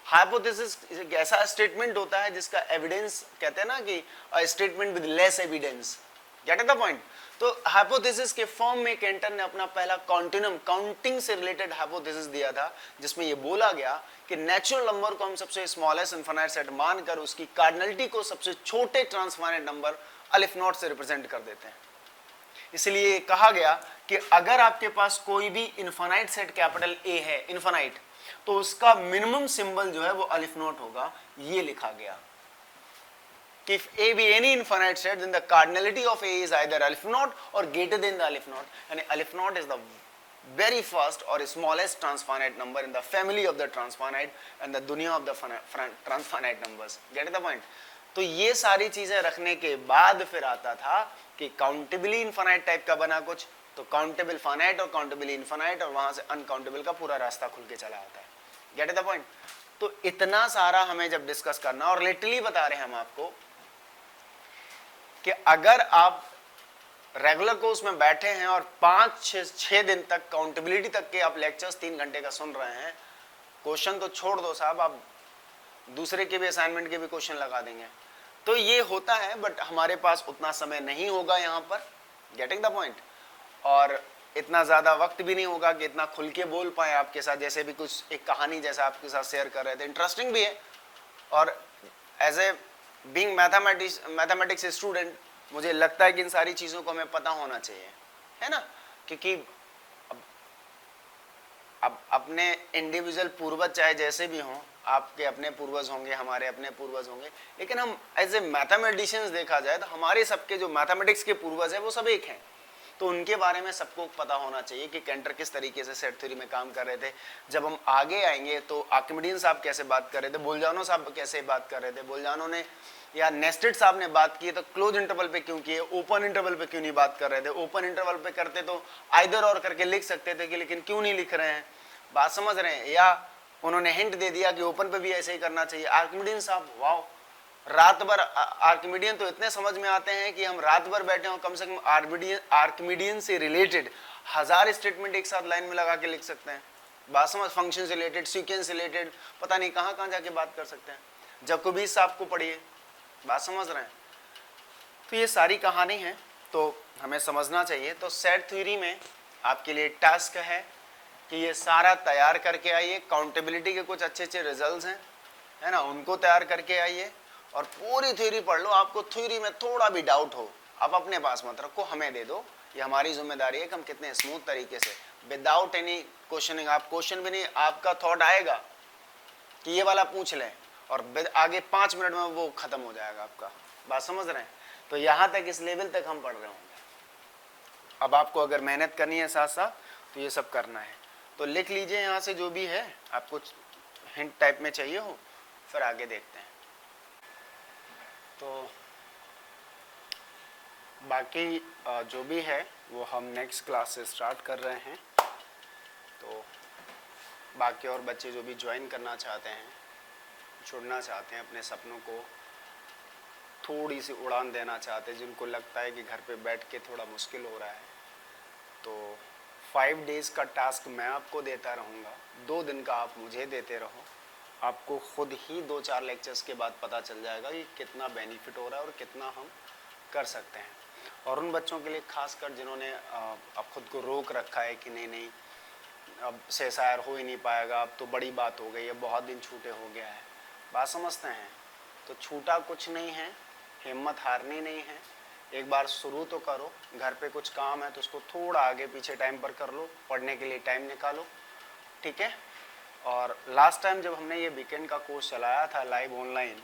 हाइपोथेसिस एक ऐसा स्टेटमेंट होता है जिसका एविडेंस, कहते हैं ना कि statement with less evidence, gate the point. तो हाइपोथेसिस के फॉर्म में केंटर ने अपना पहला कॉन्टिन्यूम काउंटिंग से रिलेटेड हाइपोथेसिस दिया था, जिसमें ये बोला गया कि नेचुरल नंबर को हम सबसे स्मॉलेस्ट इनफाइनाइट सेट मानकर उसकी कार्डिनलिटी को सबसे छोटे ट्रांसफाइनाइट नंबर अलिफ नॉट से रिप्रेजेंट कर देते हैं। इसलिए कहा गया कि अगर आपके पास कोई भी इनफाइनाइट सेट कैपिटल ए है, इनफाइनाइट, तो उसका मिनिमम सिंबल जो है वो अलिफ नॉट होगा। ये लिखा गया कि if A be any infinite set, then the cardinality of A is either alif naught or greater than the alif naught, and alif naught is the very first or smallest transfinite number in the family of the transfinite and the dunya of the transfinite numbers. Get the point? तो ये सारी चीजें रखने के बाद फिर आता था कि काउंटेबली इनफाइनाइट टाइप का बना कुछ, तो काउंटेबल फाइनाइट और काउंटेबली इनफाइनाइट, और वहां से अनकाउंटेबल का पूरा रास्ता खुल के चला आता है। Gate the point? तो इतना सारा हमें जब डिस्कस करना, और लिटरली बता रहे हैं हम आपको कि अगर आप रेगुलर कोर्स में बैठे हैं और 5-6 दिन तक काउंटेबिलिटी तक के आप लेक्चर्स 3 घंटे का सुन रहे हैं, क्वेश्चन तो छोड़ दो साहब, आप दूसरे के भी असाइनमेंट के भी क्वेश्चन लगा देंगे। तो ये होता है, बट हमारे पास उतना समय नहीं होगा यहाँ पर, गेटिंग द पॉइंट, और इतना ज़्यादा वक्त भी नहीं होगा कि इतना खुल के बोल पाए आपके साथ, जैसे भी कुछ एक कहानी जैसा आपके साथ शेयर कर रहे थे, इंटरेस्टिंग भी है। और as a being mathematics student, मुझे लगता है कि इन सारी चीज़ों को हमें पता होना चाहिए, है ना, क्योंकि अब अपने इंडिविजुअल पूर्वज चाहे जैसे भी हों, आपके अपने पूर्वज होंगे, हमारे अपने पूर्वज होंगे, लेकिन हम एज ए मैथमेटिशियंस देखा जाए तो हमारे सबके जो मैथमेटिक्स के पूर्वज हैं वो सब एक हैं। तो उनके बारे में सबको पता होना चाहिए कि केंटर किस तरीके से सेट थ्योरी में काम कर रहे थे। जब हम आगे आएंगे तो आर्किमिडीज साहब कैसे बात कर रहे थे, बोल्जानो साहब कैसे बात कर रहे थे, बोल्जानो ने या नेस्टेड साहब ने बात की तो क्लोज इंटरवल पे क्यों किए, ओपन इंटरवल पे क्यों नहीं बात कर रहे थे, ओपन इंटरवल पे करते तो आइदर और करके लिख सकते थे कि लेकिन क्यों नहीं लिख रहे हैं, बात समझ रहे हैं। या उन्होंने हिंट दे दिया कि ओपन पे भी ऐसे ही करना चाहिए। आर्किमिडीज साहब वाओ, रात भर आर्किमिडियन तो इतने समझ में आते हैं कि हम रात भर बैठे हो, कम से कम आर्किमिडियन से रिलेटेड 1000 स्टेटमेंट एक साथ लाइन में लगा के लिख सकते हैं। बात समझ, फंक्शन से रिलेटेड, सीक्वेंस रिलेटेड, पता नहीं कहाँ कहाँ जाके बात कर सकते हैं। जैकोबीज साहब को पढ़िए, बात समझ रहे हैं। तो ये सारी कहानी है, तो हमें समझना चाहिए। तो सेट थ्योरी में आपके लिए टास्क है कि ये सारा तैयार करके आइए। काउंटेबिलिटी के कुछ अच्छे अच्छे रिजल्ट्स हैं, है ना, उनको तैयार करके आइए और पूरी थ्योरी पढ़ लो। आपको थ्योरी में थोड़ा भी डाउट हो, आप अपने पास मत रखो, हमें दे दो। ये हमारी जिम्मेदारी है कि हम कितने स्मूथ तरीके से, विदाउट एनी क्वेश्चनिंग, आप क्वेश्चन भी नहीं, आपका थॉट आएगा कि ये वाला पूछ लें और आगे 5 मिनट में वो खत्म हो जाएगा आपका। बात समझ रहे हैं? तो यहाँ तक, इस लेवल तक हम पढ़ रहे होंगे। अब आपको अगर मेहनत करनी है साथ साथ, तो ये सब करना है। तो लिख लीजिए यहाँ से जो भी है, आपको हिंट टाइप में चाहिए हो, फिर आगे देखते हैं। तो बाकी जो भी है वो हम नेक्स्ट क्लास से स्टार्ट कर रहे हैं। तो बाकी और बच्चे जो भी ज्वाइन करना चाहते हैं, जुड़ना चाहते हैं, अपने सपनों को थोड़ी सी उड़ान देना चाहते हैं, जिनको लगता है कि घर पे बैठ के थोड़ा मुश्किल हो रहा है, तो 5 डेज़ का टास्क मैं आपको देता रहूँगा, 2 दिन का आप मुझे देते रहो। आपको खुद ही 2-4 लेक्चर्स के बाद पता चल जाएगा कि कितना बेनिफिट हो रहा है और कितना हम कर सकते हैं। और उन बच्चों के लिए खासकर जिन्होंने अब खुद को रोक रखा है कि नहीं अब से शायर हो ही नहीं पाएगा, अब तो बड़ी बात हो गई है, बहुत दिन छूटे हो गया है, बात समझते हैं। तो छूटा कुछ नहीं है, हिम्मत हारनी नहीं है, एक बार शुरू तो करो। घर पे कुछ काम है तो उसको थोड़ा आगे पीछे टाइम पर कर लो, पढ़ने के लिए टाइम निकालो, ठीक है। और लास्ट टाइम जब हमने ये वीकेंड का कोर्स चलाया था लाइव ऑनलाइन,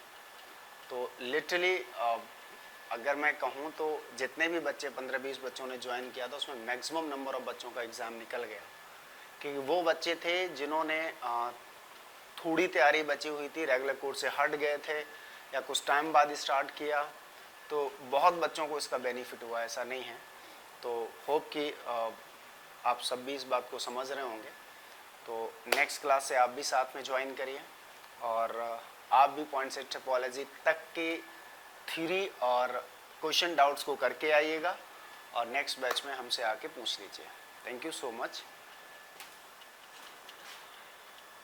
तो लिटरली अगर मैं कहूँ तो जितने भी बच्चे 15-20 बच्चों ने ज्वाइन किया था, उसमें मैक्सिमम नंबर ऑफ बच्चों का एग्ज़ाम निकल गया, क्योंकि वो बच्चे थे जिन्होंने थोड़ी तैयारी बची हुई थी, रेगुलर कोर्स से हट गए थे या कुछ टाइम बाद स्टार्ट किया। तो बहुत बच्चों को इसका बेनिफिट हुआ, ऐसा नहीं है। तो होप कि आप सब भी इस बात को समझ रहे होंगे। तो नेक्स्ट क्लास से आप भी साथ में ज्वाइन करिए और आप भी पॉइंटसेट टोपोलॉजी तक की थ्योरी और क्वेश्चन डाउट्स को करके आइएगा और नेक्स्ट बैच में हमसे आके पूछ लीजिए। Thank you so much.